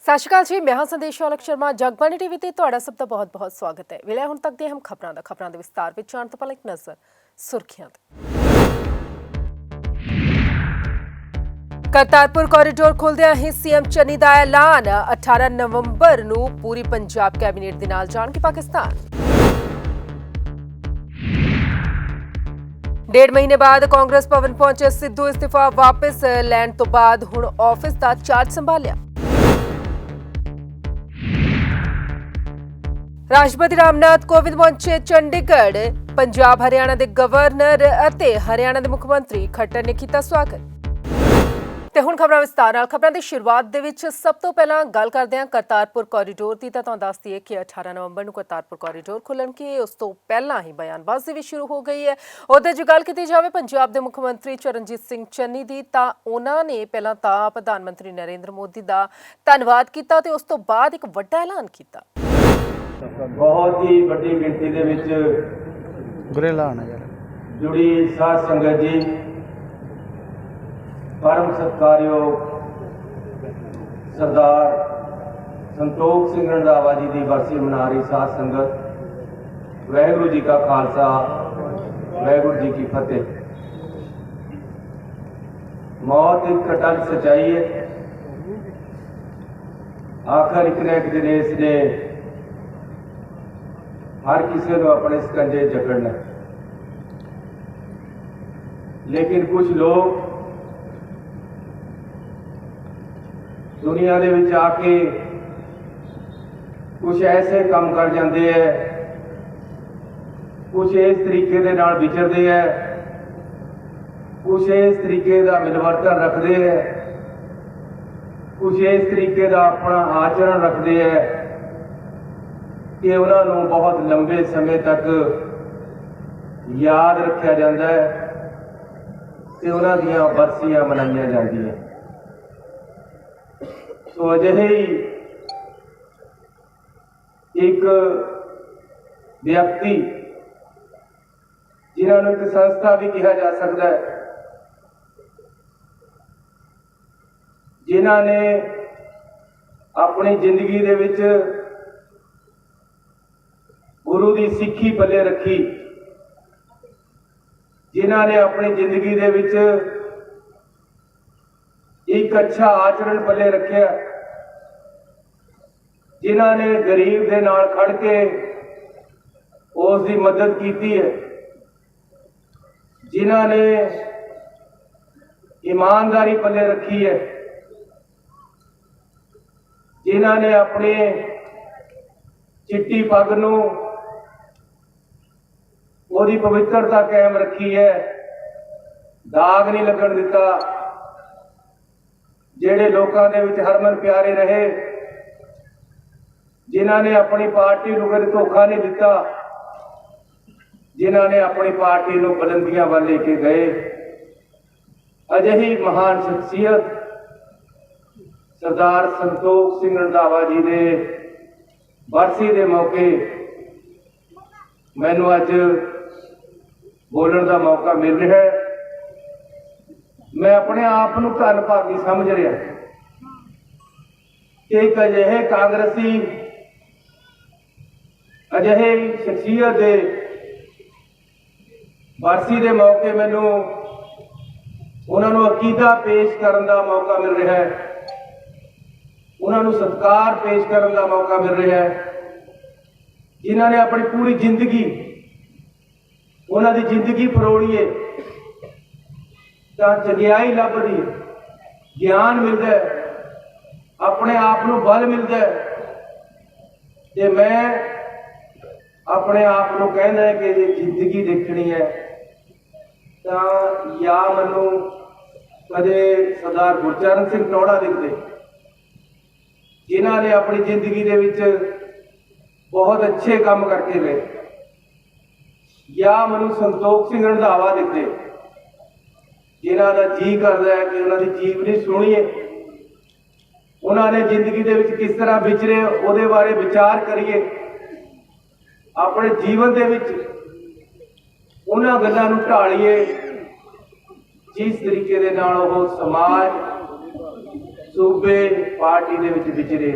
ਸਤਿ ਸ਼੍ਰੀ ਅਕਾਲ ਜੀ, ਮੈਂ ਹਾਂ ਸੰਦੇਸ਼ ਔਲਖ ਸ਼ਰਮਾ। ਜਗਬਾਣੀ ਟੀਵੀ ਤੇ ਤੁਹਾਡਾ ਸਭ ਦਾ ਬਹੁਤ-ਬਹੁਤ ਸਵਾਗਤ ਹੈ। ਵੇਲੇ ਹੁਣ ਤੱਕ ਦੀਆਂ ਅਹਿਮ ਖਬਰਾਂ ਦੇ ਵਿਸਤਾਰ ਵਿੱਚ ਜਾਣ ਤੋਂ ਪਹਿਲਾਂ ਇੱਕ ਨਜ਼ਰ ਸੁਰਖੀਆਂ ਤੇ। ਕਰਤਾਰਪੁਰ ਕੋਰੀਡੋਰ ਖੁੱਲ੍ਹਦਿਆਂ ਹੀ ਸੀਐਮ ਚੰਨੀ ਦਾ ਐਲਾਨ, 18 ਨਵੰਬਰ ਨੂੰ ਪੂਰੀ ਪੰਜਾਬ ਕੈਬਨਿਟ ਦੇ ਨਾਲ ਜਾਣਗੇ ਪਾਕਿਸਤਾਨ। 1.5 ਮਹੀਨੇ ਬਾਅਦ ਕਾਂਗਰਸ ਭਵਨ ਪਹੁੰਚੇ ਸਿੱਧੂ, ਇਸਤੀਫਾ ਵਾਪਸ ਲੈਣ ਤੋਂ ਬਾਅਦ ਹੁਣ ਆਫਿਸ ਦਾ ਚਾਰਜ ਸੰਭਾਲਿਆ। ਰਾਸ਼ਟਰਪਤੀ ਰਾਮਨਾਥ ਕੋਵਿੰਦ ਪਹੁੰਚੇ ਚੰਡੀਗੜ੍ਹ, ਪੰਜਾਬ ਹਰਿਆਣਾ ਦੇ ਗਵਰਨਰ ਅਤੇ ਹਰਿਆਣਾ ਦੇ ਮੁੱਖ ਮੰਤਰੀ ਖੱਟਰ ਨੇ ਕੀਤਾ ਸਵਾਗਤ। ਤੇ ਹੁਣ ਖਬਰਾਂ ਵਿਸਤਾਰ ਨਾਲ। ਖਬਰਾਂ ਦੀ ਸ਼ੁਰੂਆਤ ਦੇ ਵਿੱਚ ਸਭ ਤੋਂ ਪਹਿਲਾਂ ਗੱਲ ਕਰਦੇ ਹਾਂ ਕਰਤਾਰਪੁਰ ਕੋਰੀਡੋਰ ਦੀ। ਤਾਂ ਤੁਹਾਨੂੰ ਦੱਸ ਦਈਏ ਕਿ 18 ਨਵੰਬਰ ਨੂੰ ਕਰਤਾਰਪੁਰ ਕੋਰੀਡੋਰ ਖੁੱਲ੍ਹਣਗੇ, ਉਸ ਤੋਂ ਪਹਿਲਾਂ ਹੀ ਬਿਆਨਬਾਜ਼ੀ ਵੀ ਸ਼ੁਰੂ ਹੋ ਗਈ ਹੈ। ਉਹਦੇ 'ਚ ਗੱਲ ਕੀਤੀ ਜਾਵੇ ਪੰਜਾਬ ਦੇ ਮੁੱਖ ਮੰਤਰੀ ਚਰਨਜੀਤ ਸਿੰਘ ਚੰਨੀ ਦੀ, ਤਾਂ ਉਹਨਾਂ ਨੇ ਪਹਿਲਾਂ ਤਾਂ ਪ੍ਰਧਾਨ ਮੰਤਰੀ ਨਰਿੰਦਰ ਮੋਦੀ ਦਾ ਧੰਨਵਾਦ ਕੀਤਾ ਤੇ ਉਸ ਤੋਂ ਬਾਅਦ ਇੱਕ ਵੱਡਾ ਐਲਾਨ ਕੀਤਾ। बहुत ही बड़ी गिनती ਦੇ ਵਿੱਚ जुड़ी साध संगत जी, परम सत्कारयोग सरदार संतोख सिंह रंधावा जी की बरसी मना रही साध संगत, वाहिगुरू जी का खालसा वाहिगुरू जी की फतेह। मौत एक अटल सच्चाई है, आखिर एक न एक दिन इसने हर किसी को अपने स्कंजे जकड़ना, लेकिन कुछ लोग दुनिया दे विच आके कुछ ऐसे काम कर जाते हैं, कुछ इस तरीके दे नाल विचरते हैं, कुछ इस तरीके का मिलवर्तन रखते हैं, कुछ इस तरीके का अपना आचरण रखते हैं कि उन्होंने बहुत लंबे समय तक याद रखा जाता है कि उन्हों दी बरसियां मनाई जाती। तो अजिहे ही एक व्यक्ति, जिन्होंने एक संस्था भी कहा जा सकता है, जिन्होंने अपनी जिंदगी दे विच गुरु की सिक्खी पल्ले रखी, जिन्हों ने अपनी जिंदगी दे विच एक अच्छा आचरण पल्ले रखा, जिन्हों ने गरीब दे नाल खड़ के उसकी मदद की है, जिन्हों ने ईमानदारी पल्ले रखी है, जिन्हों ने अपने चिट्टी पग नूं ओदी पवित्रता कायम रखी है, दाग नहीं लगन दिता, जेड़े लोगों के विच हरमन प्यारे रहे, जिन्होंने अपनी पार्टी को कभी धोखा नहीं दिता, जिन्होंने अपनी पार्टी को बुलंदियां वाल लेके गए। अजिही महान शख्सियत सरदार संतोख सिंह रंधावा जी ने बरसी के मौके मैनू अज बोलने का मौका मिल रहा है। मैं अपने आप को धनभागी समझ रहा कि एक अजिहे कांग्रेसी, अजिहे शख्सियत के बरसी के मौके मैनू उन्होंने अकीदा पेश करने का मौका मिल रहा है, उन्होंने सत्कार पेश करने का मौका मिल रहा है, जिन्होंने अपनी पूरी जिंदगी उन्होंने जिंदगी फरोड़ी है, तो चंगियाई लभदी, ज्ञान मिलता है, अपने आप को बल मिलता है। तो मैं अपने आप को कहना है कि जे जिंदगी देखनी है तो या मैनू कदे सरदार गुरचरण सिंह टौड़ा दिखते, जिन्होंने अपनी जिंदगी दे विच बहुत अच्छे काम करके गए, या मैनू संतोख सिंह रंधावा दिखते, जिन्हों का जी करता है कि उन्होंने जीवनी सुनीए, उन्होंने जिंदगी दे विच किस तरह विचरे उहदे बारे विचार करिए, अपने जीवन दे विच उन्हां गल्लां नूं ढालीए जिस तरीके दे नाल ओह समाज सूबे पार्टी दे विच विचरे।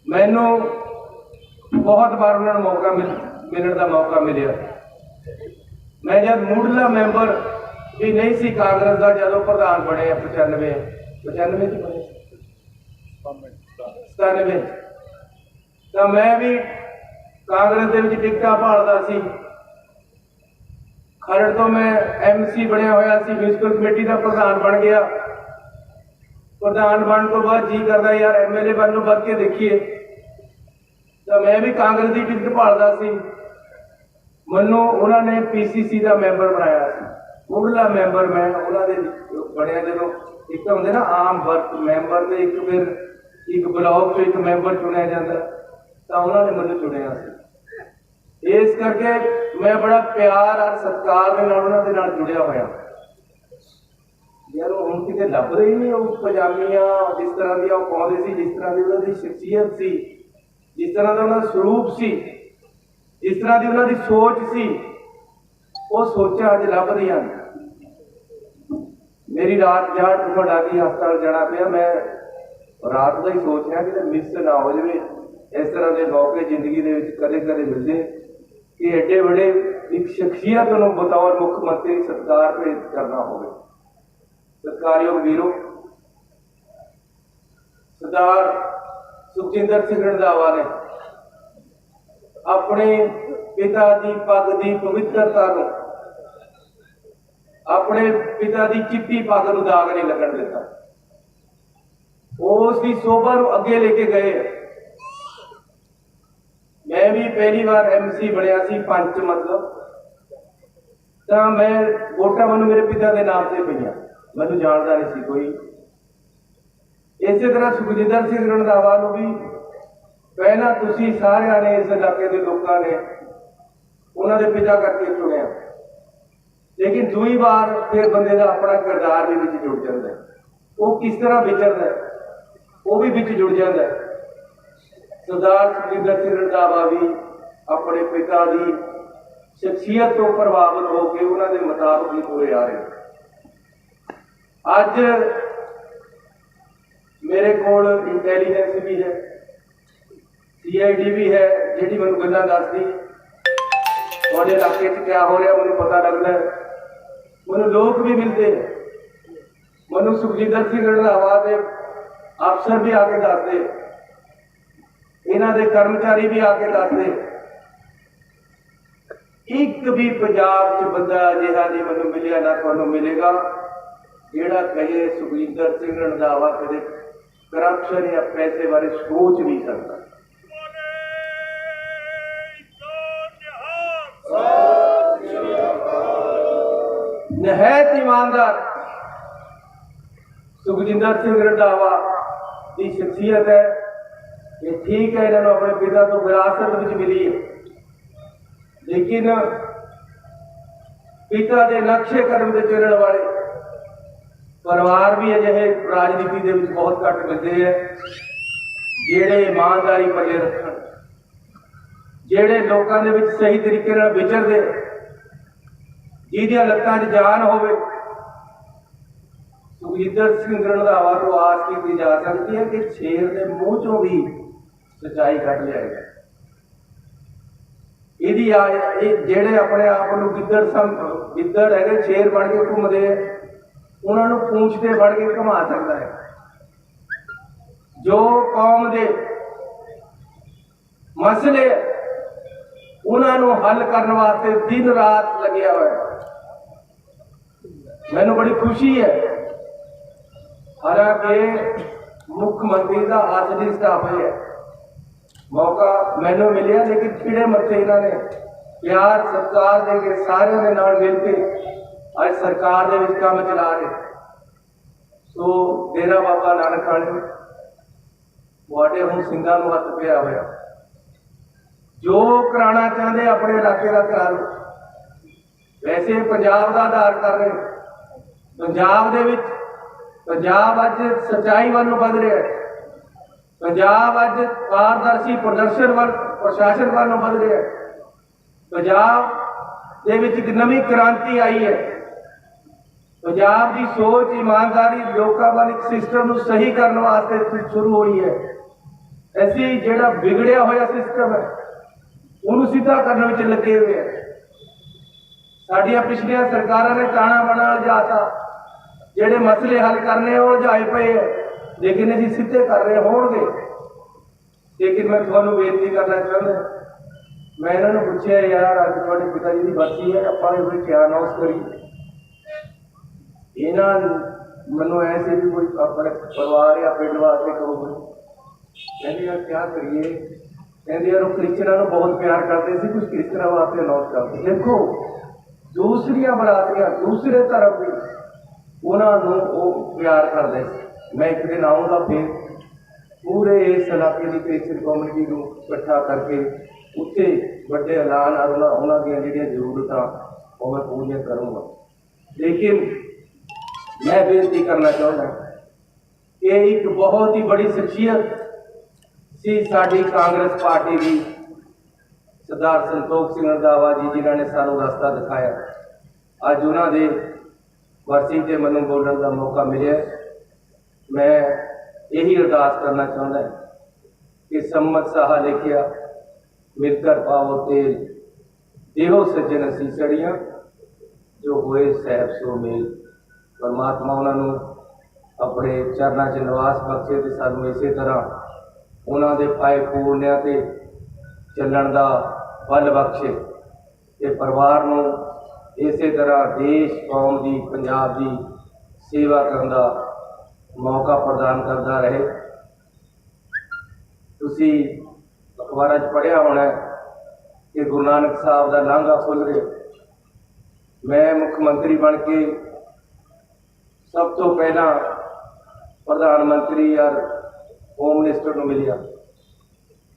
मैनू बहुत बार उन्होंने मौका मिलने का मौका मिले। मैं जब मुढ़ला मैंबर भी नहीं सी कांग्रेस का, जो प्रधान बने 97 तो मैं भी कांग्रेस के टिकटा भालदा सी। खरड़ तो मैं MC बनया होया सी, म्यूनसिपल कमेटी का प्रधान बन गया। प्रधान बनने तो बाद जी करता यार MLA बनों बढ़ के देखिए, तो मैं भी कांग्रेस की टिकट भालदा सी। मनु उन्होंने PCC का मैंबर बनाया सी, मुढ़ला मैंबर मैं उन्होंने बनया। जो एक तो होंगे ना आम वर्क मैंबर, तो एक फिर एक ब्लॉक चो एक मैंबर चुनिया जाता, तो उन्होंने मैं चुनिया सी। इस करके मैं बड़ा प्यार और सत्कार के नाल जुड़िया होया। यार हम कितने लभ रही नहीं, वो पजामियां जिस तरह दी पाते सी, जिस तरह की उन्होंने शख्सियत सी, जिस तरह का उन्होंने स्वरूप सी, जिस तरह की उन्होंने सोच सी, वो सोचा अज लभदियां। मेरी रात जाट घुमड़ा की हस्पताल जाना पाया। मैं रात का ही सोच रहा कि मिस ना हो जाए। इस तरह के मौके जिंदगी के कदे कदे मिलते कि एडे बड़े एक शख्सियत को बतौर मुख्यमंत्री सत्कार पे करना हो। सत्कारयोग वीरों, सरदार सुखजिंदर सिंह रंधावा ने अपने पिता की पग की पवित्रता को, अपने पिता की चिट्टी पग को दाग नहीं लगन दिता। उसकी शोभा को अगे लेके गए। मैं भी पहली बार MC बनया सी, पंच मतलब, तो मैं वोटा मैं मेरे पिता के नाम से पईयां, मैं जानता नहीं सी कोई। इस तरह सुखजिंदर सिंह रंधावा को भी पहला तुसी सारिया ने इस इलाके के लोगों ने उन्होंने पिता करके चुनिया, लेकिन दूई बार फिर बंदे का अपना किरदार भी विच जुड़ जाता है। वो किस तरह विचरता है, वो भी विच जुड़ जाता है। सरदार सुखजिंदर सिंह रंधावा भी अपने पिता की शख्सियत तो प्रभावित होकर उन्होंने मुताबिक ही पूरे आ रहे। अज मेरे को इंटैलीजेंस भी है, CID भी है, जी मैं गल्लां दसदी थोड़े इलाके क्या हो रहा मैं पता लगता है। मैं लोग भी मिलते हैं, मैं सुखजिंदर सिंह रंधावा के अफसर भी आके दसते, इन्हों के कर्मचारी भी आके दसते। एक भी पंजाब च बंदा अजिहा नहीं मैं मिलिया ना तुहानूं मिलेगा जिहड़ा कहे सुखजिंदर सिंह रंधावा कदे करप्शन या पैसे बारे सोच नहीं सकता। नहायत ईमानदार सुखजिंदर सिंह रंधावा की शख्सियत है। ये ठीक है, इन्होंने अपने पिता तो विरासत में मिली है, लेकिन पिता के नक्शे कदम से चलने वाले परिवार भी अजिहे राजनीति के बहुत घट मिलते हैं, जेड़े ईमानदारी पले रखन, जेड़े लोगों के सही तरीके नाल विचरदे, जिहदियां लत्तां 'च जान होवे। सुखजिंदर सिंह रंधावा तो आस की जा सकती है कि शेर के मुंह चों भी सच्चाई कट लिया है। जेड़े अपने आप को गिद्दड़ है शेर बन के घूमते हैं, उन्होंने पूंछते फड़ के घुमा सकता है। जो कौम के मसले उन्होंने हल करने वास्ते दिन रात लग्या हुआ है। मैनू बड़ी खुशी है, हालांकि मुख्यमंत्री का असली स्टाफ है, मौका मैनू मिले, लेकिन चिड़े मत्थे इन्होंने प्यार सत्कार देके सारे के नाल मिल के अज सरकार दे विच काम चला रहे। सो डेरा बाबा नानक वाले वाडे हम सिंघां नूं हत्थ पिया होया, जो कराना चाहते अपने इलाके का करा लो। वैसे पंजाब का आधार कर रहे, पंजाब दे विच पंजाब अज सच्चाई वाल बध रहा है, पंजाब अज पारदर्शी प्रदर्शन वाल प्रशासन वाल बध रहा है। पंजाब दे विच एक नवी क्रांति आई है, पंजाब की सोच ईमानदारी लोगों वाल एक सिस्टम को सही करने वास्ते शुरू हुई है। ऐसी जेड़ा बिगड़िया होया सिस्टम है उन्होंने सीधा करने में लगे हुए हैं। साडियां पिछलियां सरकारों ने ताना बना उलझाता, जेड़े मसले हल करने उलझाए पे है, लेकिन अभी सीधे कर रहे होंगे। लेकिन मैं थोड़ा बेनती करना चाहता, मैं इन्होंने पूछा यार अज थोड़े पिताजी की बरसी है, आप क्या अनाउंस करिए। इन्होंने मनो ऐसे भी कोई अपने परिवार या पिंड वास्ते कहो, कहते यार क्या करिए, कहते यार वो क्रिश्चनों को बहुत प्यार करते थे, कुछ क्रिश्चनों वास्ते अनाउंस करते। देखो दूसरिया बरातियां दूसरे धर्म भी उन्होंने वो प्यार करते। मैं एक दिन आऊँगा फिर पूरे इस इलाके की क्रिश्चन कम्यूनिटी को इकट्ठा करके उत्थे बड़े ऐलान और उन्होंने जो जरूरत वो मैं पूरियां करूँगा। लेकिन मैं बेनती करना चाहता कि एक बहुत ही बड़ी शख्सियत सी साडी कांग्रेस पार्टी की, सरदार संतोख सिंह रंधावा जी, जिन्होंने सानू रास्ता दिखाया। अज उन्होंने बरसी से मैनू बोलने का मौका मिले। मैं यही अरदास करना चाहता कि सम्मत साहा लिखिया मिलकर पावो तेल, देहो सज्जन सीसड़ियाँ, जो होए सहब सो मेल। परमात्मा उन्होंने अपने चरणों च निवास बख्शे तो सानू इस तरह उन्होंने पाए पूर्णिया ते चलन का बल बख्शे ते परिवार नूं इस तरह देश कौम की पंजाब की सेवा करने का मौका प्रदान करता रहे। तुसी अखबारों च पढ़िया होना कि गुरु नानक साहब का लांघा खुल रहा। मैं मुख्यमंत्री बन के सब तो पहला प्रधानमंत्री और होम मिनिस्टर को मिलिया।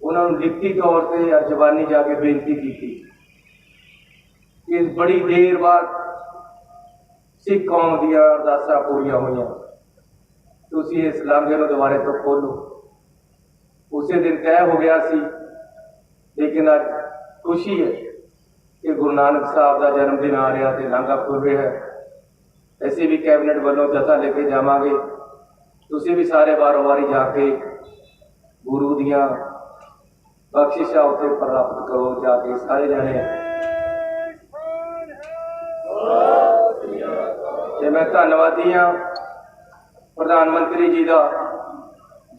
उन्होंने लिखती तौर पर या जबानी जाके बेनती की थी कि बड़ी देर बाद सिख कौम दियाँ अरदासां पूरियां हुई, तुसी इस लांघे को दोबारे तो खोलो। उसी दिन तय हो गया सी, लेकिन अज खुशी है कि गुरु नानक साहब का जन्मदिन आ रहा तो लांघा खुल रहा है। ऐसे भी कैबिनेट वालों जथा लेके जावांगे, तुसी भी सारे बारों वारी जाके गुरु दियाँ बख्शिशा उत्ते प्राप्त करो, जाके सारे जने। ते मैं धन्नवादी हाँ प्रधानमंत्री जी का,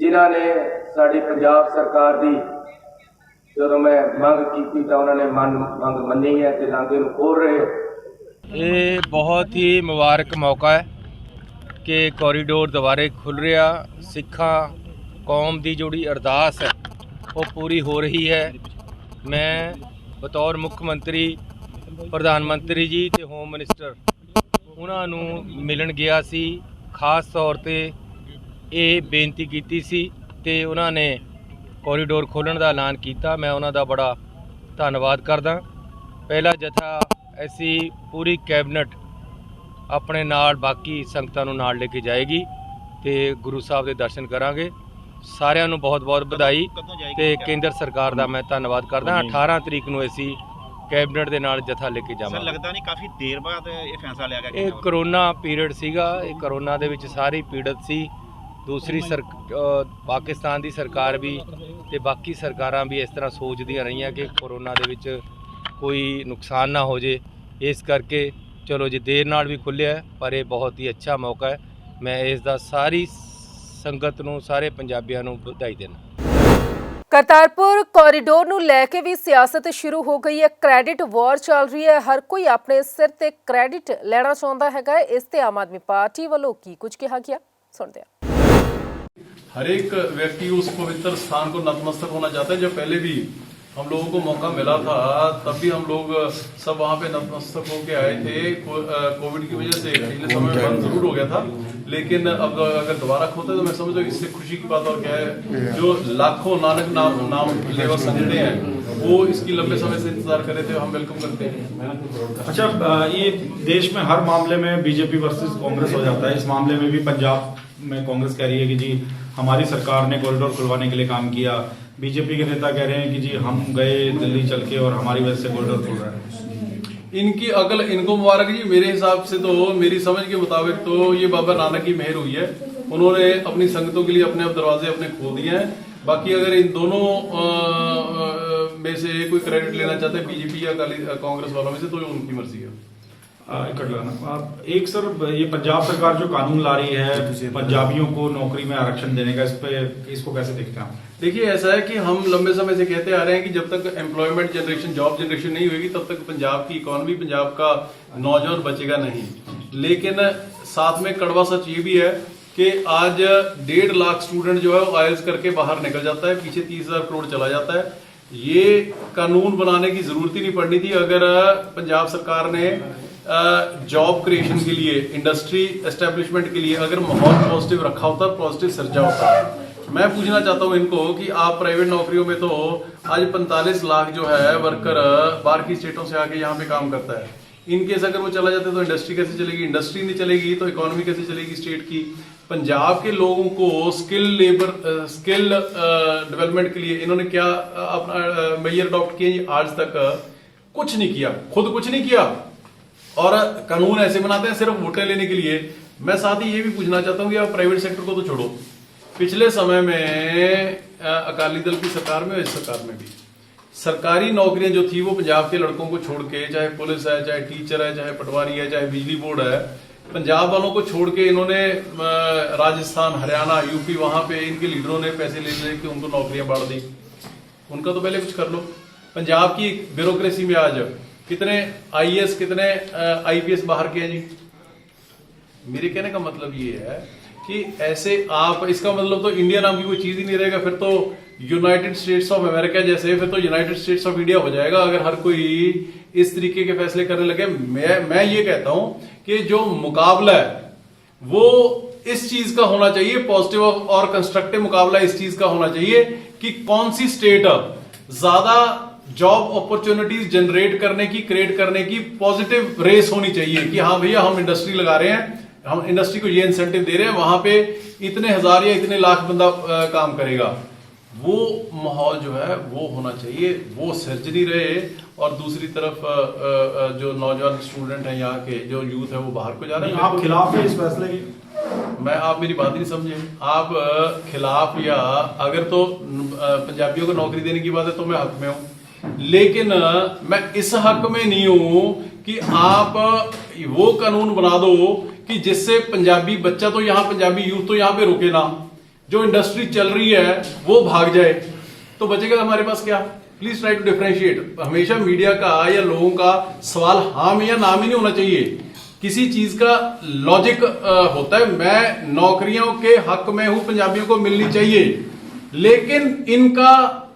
जिन्होंने साड़ी पंजाब सरकार की जो मैं मंग की तो उन्होंने मंग मनी है तो लांघे नूं खोल रहे। ये बहुत ही मुबारक मौका है कि कॉरीडोर दोबारे खुल रहा। सिखा कौम की जोड़ी अरदास है वो पूरी हो रही है। मैं बतौर मुख्यमंत्री प्रधानमंत्री जी ते होम मिनिस्टर उन्होंने मिलन गया सी, खास तौर पे ये बेनती की सी ते उन्होंने कॉरीडोर खोलण का ऐलान किया। मैं उन्हों का बड़ा धन्नवाद करदा। पहला जथा ऐसी पूरी कैबिनेट अपने नाल बाकी संगतां नूं नाल लेके जाएगी ते गुरु साहब के दर्शन करांगे। सारिਆਂ ਨੂੰ बहुत बहुत बधाई ते केंद्र सरकार का मैं धन्नवाद करदा। 18 तरीक नूं असीं कैबिनेट के नाल जथा लेके जावांगे। लगता नहीं काफ़ी देर बाद ये फैसला लिया गया। ये करोना पीरियड सीगा, ये करोना दे विच सारी पीड़ित सी। दूसरी पाकिस्तान की सरकार भी ते बाकी सरकारां भी इस तरह सोचदियां रहियां कि कोरोना दे विच कोई नुकसान ना हो जाए। इस करके चलो जी देर नाल भी खुलिया है, पर यह बहुत ही अच्छा मौका है। मैं इसका सारी संगत नूं सारे पंजाबियों नूं बधाई देना। करतारपुर कॉरीडोर ਨੂੰ ਲੈ ਕੇ ਵੀ ਸਿਆਸਤ ਸ਼ੁਰੂ ਹੋ ਗਈ ਹੈ। ਕ੍ਰੈਡਿਟ ਵਾਰ ਚੱਲ ਰਹੀ ਹੈ। ਹਰ ਕੋਈ ਆਪਣੇ ਸਿਰ ਤੇ ਕ੍ਰੈਡਿਟ ਲੈਣਾ ਚਾਹੁੰਦਾ ਹੈਗਾ। ਇਸ ਤੇ ਆਮ ਆਦਮੀ ਪਾਰਟੀ ਵੱਲੋਂ ਕੀ ਕੁਝ ਕਿਹਾ ਗਿਆ, ਸੁਣਦੇ ਹਾਂ। हर एक व्यक्ति उस पवित्र स्थान को नतमस्तक होना चाहता है। जो पहले भी हम लोगों को मौका मिला था तब भी हम लोग सब वहाँ पे नतमस्तक होके आए थे। कोविड की वजह से पिछले समय में बंद जरूर हो गया था, लेकिन अब अगर दोबारा खोलते तो मैं समझता हूँ इससे खुशी की बात और क्या है। जो लाखों नानक नाम लेवा संजते हैं वो इसकी लंबे समय से इंतजार कर रहे थे, हम वेलकम करते हैं। अच्छा, ये देश में हर मामले में बीजेपी वर्सेस कांग्रेस हो जाता है। इस मामले में भी पंजाब में कांग्रेस कह रही है कि जी हमारी सरकार ने कॉरिडोर खुलवाने के लिए काम किया। बीजेपी के नेता कह रहे हैं कि जी हम गए दिल्ली चल के और हमारी वजह से कॉरिडोर खुल रहा है। इनकी अकल इनको मुबारक जी। मेरे हिसाब से तो, मेरी समझ के मुताबिक तो ये बाबा नानक की मेहर हुई है, उन्होंने अपनी संगतों के लिए अपने दरवाजे अपने खोल दिए हैं। बाकी अगर इन दोनों में से कोई क्रेडिट लेना चाहते हैं बीजेपी या कांग्रेस वालों में से, तो उनकी मर्जी है। एक सर, ये पंजाब सरकार जो कानून ला रही है पंजाबियों को नौकरी में आरक्षण देने का, इसको कैसे देखते हैं? देखिए, ऐसा है कि हम लंबे समय से कहते आ रहे हैं कि जब तक एम्प्लॉयमेंट जनरेशन, जॉब जनरेशन नहीं होगी, तब तक पंजाब की इकोनॉमी, पंजाब का नौजवान बचेगा नहीं। लेकिन साथ में कड़वा सच ये भी है कि आज 1.5 लाख स्टूडेंट जो है वो आईएलटीएस करके बाहर निकल जाता है, पीछे 30,000 करोड़ चला जाता है। ये कानून बनाने की जरूरत ही नहीं पड़नी थी अगर पंजाब सरकार ने जॉब क्रिएशन के लिए, इंडस्ट्री एस्टेब्लिशमेंट के लिए अगर माहौल पॉजिटिव रखा होता, पॉजिटिव सर्जा होता। मैं पूछना चाहता हूं इनको कि आप प्राइवेट नौकरियों में तो आज 45 लाख जो है वर्कर बाहर की स्टेटों से आके यहाँ पे काम करता है। इनकेस अगर वो चला जाता है तो इंडस्ट्री कैसे चलेगी? इंडस्ट्री नहीं चलेगी तो इकोनॉमी कैसे चलेगी स्टेट की? पंजाब के लोगों को स्किल डेवलपमेंट के लिए इन्होंने क्या अपना मेजर अडॉप्ट किए? आज तक कुछ नहीं किया, खुद कुछ नहीं किया, और कानून ऐसे बनाते हैं सिर्फ वोटें लेने के लिए। मैं साथ ही ये भी पूछना चाहता हूं कि आप प्राइवेट सेक्टर को तो छोड़ो, पिछले समय में अकाली दल की सरकार में, इस सरकार में भी सरकारी नौकरियां जो थी वो पंजाब के लड़कों को छोड़ के, चाहे पुलिस है, चाहे टीचर है, चाहे पटवारी है, चाहे बिजली बोर्ड है, पंजाब वालों को छोड़ के इन्होंने राजस्थान, हरियाणा, यूपी, वहां पे इनके लीडरों ने पैसे ले के उनको नौकरियां बांट दी। उनका तो पहले कुछ कर लो। पंजाब की ब्यूरोक्रेसी में आज कितने आईएएस, कितने आईपीएस बाहर के हैं जी? मेरे कहने का मतलब ये है कि ऐसे आप, इसका मतलब तो इंडिया नाम की कोई चीज ही नहीं रहेगा, फिर तो यूनाइटेड स्टेट्स ऑफ अमेरिका जैसे, फिर तो यूनाइटेड स्टेट्स ऑफ इंडिया हो जाएगा अगर हर कोई इस तरीके के फैसले करने लगे। मैं ये कहता हूं कि जो मुकाबला है वो इस चीज का होना चाहिए, पॉजिटिव और कंस्ट्रक्टिव मुकाबला इस चीज का होना चाहिए कि कौन सी स्टेट ज्यादा जॉब अपॉर्चुनिटीज जनरेट करने की, क्रिएट करने की पॉजिटिव रेस होनी चाहिए कि हाँ भैया हम इंडस्ट्री लगा रहे हैं, हम इंडस्ट्री को ये इंसेंटिव दे रहे हैं, वहां पे इतने हजार या इतने लाख बंदा काम करेगा। वो माहौल जो है वो होना चाहिए, वो सर्जरी रहे। और दूसरी तरफ जो नौजवान स्टूडेंट हैं यहाँ के, जो यूथ है वो बाहर को जा रहे हैं। आप खिलाफ है इस फैसले के? आप मेरी बात नहीं समझे। आप खिलाफ, या अगर तो पंजाबियों को नौकरी देने की बात है तो मैं हक में हूं, लेकिन मैं इस हक में नहीं हूं कि आप वो कानून बना दो कि जिससे पंजाबी बच्चा तो यहाँ, पंजाबी यूथ तो यहाँ पे रुके ना, जो इंडस्ट्री चल रही है वो भाग जाए, तो बचेगा हमारे पास क्या? Please try to differentiate. हमेशा मीडिया का या लोगों का सवाल हाँ में या नाम ही नहीं होना चाहिए, किसी चीज का लॉजिक होता है। मैं नौकरियों के हक में हूं, पंजाबियों को मिलनी चाहिए, लेकिन इनका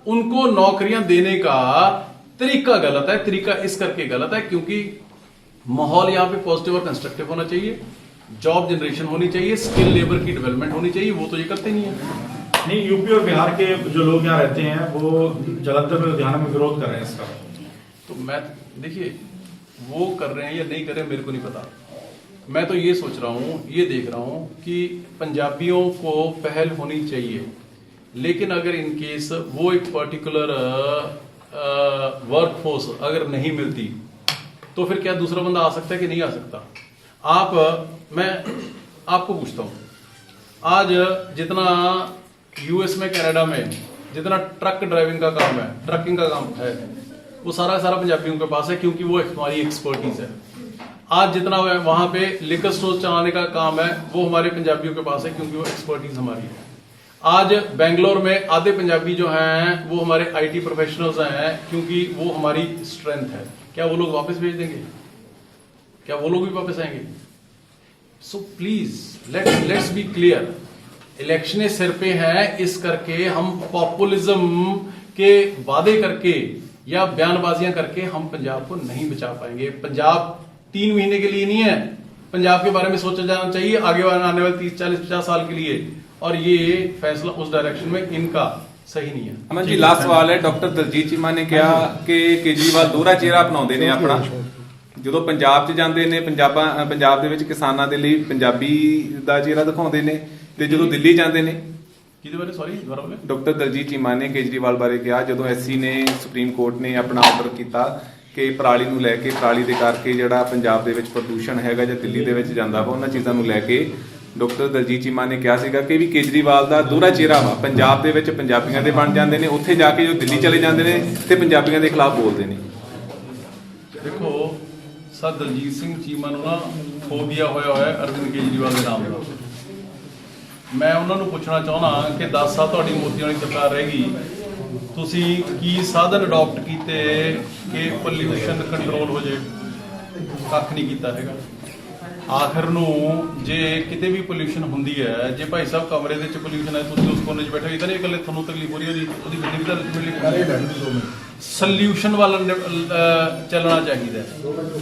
उनको नौकरियां देने का तरीका गलत है। तरीका इस करके गलत है क्योंकि माहौल यहां पे पॉजिटिव और कंस्ट्रक्टिव होना चाहिए, जॉब जनरेशन होनी चाहिए, स्किल लेबर की डेवलपमेंट होनी चाहिए, वो तो ये करते नहीं है। नहीं, यूपी और बिहार के जो लोग यहाँ रहते हैं वो जलंधर में, लुधियाना में विरोध कर रहे हैं इसका। तो मैं, देखिए, वो कर रहे हैं या नहीं कर रहे हैं मेरे को नहीं पता। मैं तो ये सोच रहा हूं, ये देख रहा हूं कि पंजाबियों को पहल होनी चाहिए, लेकिन अगर इन केस वो एक पर्टिकुलर वर्कफोर्स अगर नहीं मिलती तो फिर क्या दूसरा बंदा आ सकता है कि नहीं आ सकता? मैं आपको पूछता हूं, आज जितना यूएस में, कनाडा में जितना ट्रक ड्राइविंग का काम है, ट्रकिंग का काम है, वो सारा पंजाबियों के पास है क्योंकि वो हमारी एक्सपर्टीज है। आज जितना वहां पे लिकर स्टोर चलाने का काम है वो हमारे पंजाबियों के पास है क्योंकि वो एक्सपर्टीज हमारी है। आज बेंगलोर में आधे पंजाबी जो हैं वो हमारे आईटी प्रोफेशनल्स हैं क्योंकि वो हमारी स्ट्रेंथ है। क्या वो लोग वापस भेज देंगे? क्या वो लोग भी वापस आएंगे? So please let's be clear, election सिर पे है, इस करके हम पॉपुलिज्म के वादे करके या बयानबाजियां करके हम पंजाब को नहीं बचा पाएंगे। पंजाब 3 महीने के लिए नहीं है, पंजाब के बारे में सोचा जाना चाहिए आगे आने वाले 30, 40, 50 साल के लिए, और ये फैसला उस डायरेक्शन में इनका सही नहीं है। ਅਮਨ ਜੀ, ਲਾਸਟ ਸਵਾਲ ਹੈ। ਡਾਕਟਰ ਦਲਜੀਤ ਚੀਮਾ ਨੇ ਕਿਹਾ ਕਿ ਕੇਜਰੀਵਾਲ ਦੋਹਰਾ ਚਿਹਰਾ ਅਪਣਾਉਂਦੇ ਨੇ ਆਪਣਾ। ਜਦੋਂ ਪੰਜਾਬ 'ਚ ਜਾਂਦੇ ਨੇ, ਪੰਜਾਬ ਦੇ ਵਿੱਚ ਕਿਸਾਨਾਂ ਦੇ ਲਈ ਪੰਜਾਬੀ ਦਾ ਚਿਹਰਾ ਦਿਖਾਉਂਦੇ ਨੇ, ਤੇ ਜਦੋਂ ਦਿੱਲੀ ਜਾਂਦੇ ਨੇ, ਕਿਹਦੇ ਬਾਰੇ? ਸੌਰੀ, ਦੁਬਾਰਾ ਬੋਲੇ। ਡਾਕਟਰ ਦਲਜੀਤ ਚੀਮਾ ਨੇ ਕੇਜਰੀਵਾਲ ਬਾਰੇ ਕਿਹਾ ਜਦੋਂ ਐਸਸੀ ਨੇ, ਸੁਪਰੀਮ ਕੋਰਟ ਨੇ ਆਪਣਾ ਆਰਡਰ ਕੀਤਾ ਕਿ ਪਰਾਲੀ ਨੂੰ ਲੈ ਕੇ, ਪਰਾਲੀ ਦੇ ਕਰਕੇ ਜਿਹੜਾ ਪੰਜਾਬ ਦੇ ਵਿੱਚ ਪ੍ਰਦੂਸ਼ਣ ਹੈਗਾ ਜਾਂ ਦਿੱਲੀ ਦੇ ਵਿੱਚ ਜਾਂਦਾ ਵਾ, ਉਹਨਾਂ ਚੀਜ਼ਾਂ ਨੂੰ ਲੈ ਕੇ ਡਾਕਟਰ ਦਲਜੀਤ ਚੀਮਾ ਨੇ ਕਿਹਾ ਸੀਗਾ ਕਿ ਵੀ ਕੇਜਰੀਵਾਲ ਦਾ ਦੋਹਰਾ ਚਿਹਰਾ ਵਾ, ਪੰਜਾਬ ਦੇ ਵਿੱਚ ਪੰਜਾਬੀਆਂ ਦੇ ਬਣ ਜਾਂਦੇ ਨੇ, ਉੱਥੇ ਜਾ ਕੇ ਜੋ ਦਿੱਲੀ ਚਲੇ ਜਾਂਦੇ ਨੇ ਤੇ ਪੰਜਾਬੀਆਂ ਦੇ ਖਿਲਾਫ ਬੋਲਦੇ ਨੇ। ਦੇਖੋ ਸਰ, ਦਲਜੀਤ ਸਿੰਘ ਚੀਮਾ ਨੂੰ ਨਾ ਫੋਬੀਆ ਹੋਇਆ ਹੈ ਅਰਵਿੰਦ ਕੇਜਰੀਵਾਲ ਦੇ ਨਾਮ ਦਾ। ਮੈਂ ਉਹਨਾਂ ਨੂੰ ਪੁੱਛਣਾ ਚਾਹੁੰਦਾ ਕਿ 10 ਸਾਲ ਤੁਹਾਡੀ ਮੋਦੀ ਵਾਲੀ ਸਰਕਾਰ ਰਹੇਗੀ, ਤੁਸੀਂ ਕੀ ਸਾਧਨ ਅਡਾਪਟ ਕੀਤੇ ਕਿ ਪੋਲਿਊਸ਼ਨ ਕੰਟਰੋਲ ਹੋ ਜਾਏ? ਕੱਖ ਨਹੀਂ ਕੀਤਾ ਹੈਗਾ। ਆਖਰ ਨੂੰ ਜੇ ਕਿਤੇ ਵੀ ਪੋਲਿਊਸ਼ਨ ਹੁੰਦੀ ਹੈ, ਜੇ ਭਾਈ ਸਾਹਿਬ ਕਮਰੇ ਦੇ ਵਿੱਚ ਪੋਲਿਊਸ਼ਨ ਹੈ, ਤੁਸੀਂ ਉਸ ਕੋਨੇ 'ਚ ਬੈਠੇ ਹੋ, ਤਾਂ ਨਹੀਂ ਇਕੱਲੇ ਤੁਹਾਨੂੰ ਤਕਲੀਫ ਹੋ ਰਹੀ ਉਹਦੀ ਗੱਡੀ ਵੀ ਤਾਂ ਮਿਲੀ। ਸੋਲਿਊਸ਼ਨ ਵੱਲ ਚੱਲਣਾ ਚਾਹੀਦਾ ਹੈ।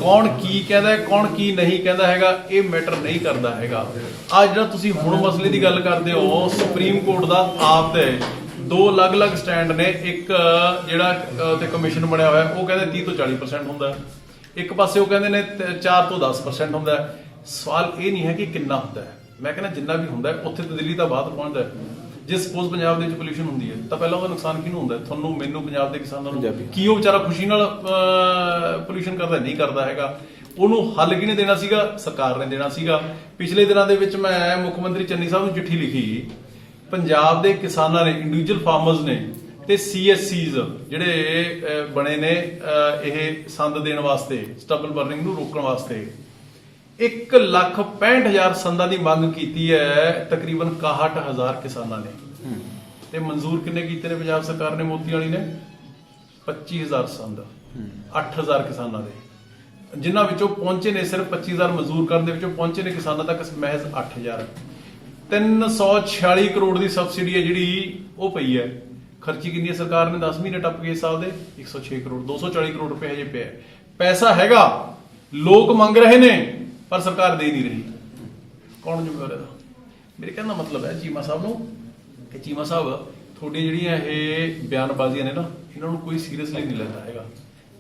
ਕੌਣ ਕੀ ਕਹਿੰਦਾ, ਕੌਣ ਕੀ ਨਹੀਂ ਕਹਿੰਦਾ ਹੈਗਾ, ਇਹ ਮੈਟਰ ਨਹੀਂ ਕਰਦਾ ਹੈਗਾ। ਆ ਜਿਹੜਾ ਤੁਸੀਂ ਹੁਣ ਮਸਲੇ ਦੀ ਗੱਲ ਕਰਦੇ ਹੋ, ਸੁਪਰੀਮ ਕੋਰਟ ਦਾ ਆਪ ਤੇ ਦੋ ਅਲੱਗ-ਅਲੱਗ ਸਟੈਂਡ ਨੇ। ਇੱਕ ਜਿਹੜਾ ਤੇ ਕਮਿਸ਼ਨ ਬਣਿਆ ਹੋਇਆ, ਉਹ ਕਹਿੰਦੇ 30 ਤੋਂ 40% ਹੁੰਦਾ, ਇੱਕ ਪਾਸੇ ਉਹ ਕਹਿੰਦੇ ਨੇ 4 ਤੋਂ 10% ਹੁੰਦਾ। ਸਵਾਲ ਇਹ ਨਹੀਂ ਹੈ ਕਿ ਕਿੰਨਾ ਹੁੰਦਾ ਹੈ, ਮੈਂ ਕਹਿੰਦਾ ਜਿੰਨਾ ਵੀ ਹੁੰਦਾ ਉੱਥੇ ਤਾਂ ਦਿੱਲੀ ਦਾ ਬਾਅਦ ਪਹੁੰਚਦਾ ਹੈ। ਜੇ ਸਪੋਜ਼ ਪੰਜਾਬ ਦੇ ਵਿੱਚ ਪੋਲਿਊਸ਼ਨ ਹੁੰਦੀ ਹੈ ਤਾਂ ਪਹਿਲਾਂ ਉਹਦਾ ਨੁਕਸਾਨ ਕਿਹਨੂੰ ਹੁੰਦਾ? ਤੁਹਾਨੂੰ, ਮੈਨੂੰ, ਪੰਜਾਬ ਦੇ ਕਿਸਾਨਾਂ ਨੂੰ। ਕੀ ਉਹ ਵਿਚਾਰਾ ਖੁਸ਼ੀ ਨਾਲ ਪੋਲਿਊਸ਼ਨ ਕਰਦਾ? ਨਹੀਂ ਕਰਦਾ ਹੈਗਾ। ਉਹਨੂੰ ਹੱਲ ਕਿਹਨੇ ਦੇਣਾ ਸੀਗਾ? ਸਰਕਾਰ ਨੇ ਦੇਣਾ ਸੀਗਾ। ਪਿਛਲੇ ਦਿਨਾਂ ਦੇ ਵਿੱਚ ਮੈਂ ਮੁੱਖ ਮੰਤਰੀ ਚੰਨੀ ਸਾਹਿਬ ਨੂੰ ਚਿੱਠੀ ਲਿਖੀ। ਪੰਜਾਬ ਦੇ ਕਿਸਾਨਾਂ ਨੇ, ਇੰਡੀਵਿਜੂਅਲ ਫਾਰਮਰਸ ਨੇ ਤੇ CSCs ਜਿਹੜੇ ਬਣੇ ਨੇ ਇਹ ਸੰਦ ਦੇਣ ਵਾਸਤੇ, ਸਟਬਲ ਬਰਨਿੰਗ ਨੂੰ ਰੋਕਣ ਵਾਸਤੇ, 1,65,000 ਸੰਦਾਂ ਦੀ ਮੰਗ ਕੀਤੀ ਹੈ ਤਕਰੀਬਨ 61,000 ਕਿਸਾਨਾਂ ਨੇ। ਤੇ ਮਨਜ਼ੂਰ ਕਿੰਨੇ ਕੀਤੇ ਨੇ ਪੰਜਾਬ ਸਰਕਾਰ ਨੇ, ਮੋਦੀ ਵਾਲੀ ਨੇ? 25,000 ਸੰਦ 8,000 ਕਿਸਾਨਾਂ ਦੇ, ਜਿਨ੍ਹਾਂ ਵਿੱਚੋਂ ਪਹੁੰਚੇ ਨੇ ਸਿਰਫ 25,000 ਮਨਜ਼ੂਰ ਕਰਨ ਦੇ ਵਿੱਚੋਂ ਪਹੁੰਚੇ ਨੇ ਕਿਸਾਨਾਂ ਤੱਕ ਮਹਿਜ਼ 8,000। 346 ਕਰੋੜ ਦੀ ਸਬਸਿਡੀ ਹੈ ਜਿਹੜੀ ਉਹ ਪਈ ਹੈ। ਖਰਚੀ ਕਿੰਨੀ ਹੈ ਸਰਕਾਰ ਨੇ? 10 ਮਹੀਨੇ ਟੱਪ ਗਏ ਇਸ ਸਾਲ ਦੇ 106 ਕਰੋੜ, 240 ਕਰੋੜ ਰੁਪਏ ਹਜੇ ਪਿਆ। ਪੈਸਾ ਹੈਗਾ, ਲੋਕ ਮੰਗ ਰਹੇ ਨੇ, ਪਰ ਸਰਕਾਰ ਦੇ ਨਹੀਂ ਰਹੀ। ਕੌਣ ਜ਼ਿੰਮੇਵਾਰ ਹੈ? ਮੇਰੇ ਕਹਿਣ ਦਾ ਮਤਲਬ ਹੈ ਚੀਮਾ ਸਾਹਿਬ ਨੂੰ ਕਿ ਚੀਮਾ ਸਾਹਿਬ, ਤੁਹਾਡੀਆਂ ਜਿਹੜੀਆਂ ਇਹ ਬਿਆਨਬਾਜ਼ੀਆਂ ਨੇ ਨਾ, ਇਹਨਾਂ ਨੂੰ ਕੋਈ ਸੀਰੀਅਸਲੀ ਨਹੀਂ ਲੈਂਦਾ ਹੈਗਾ।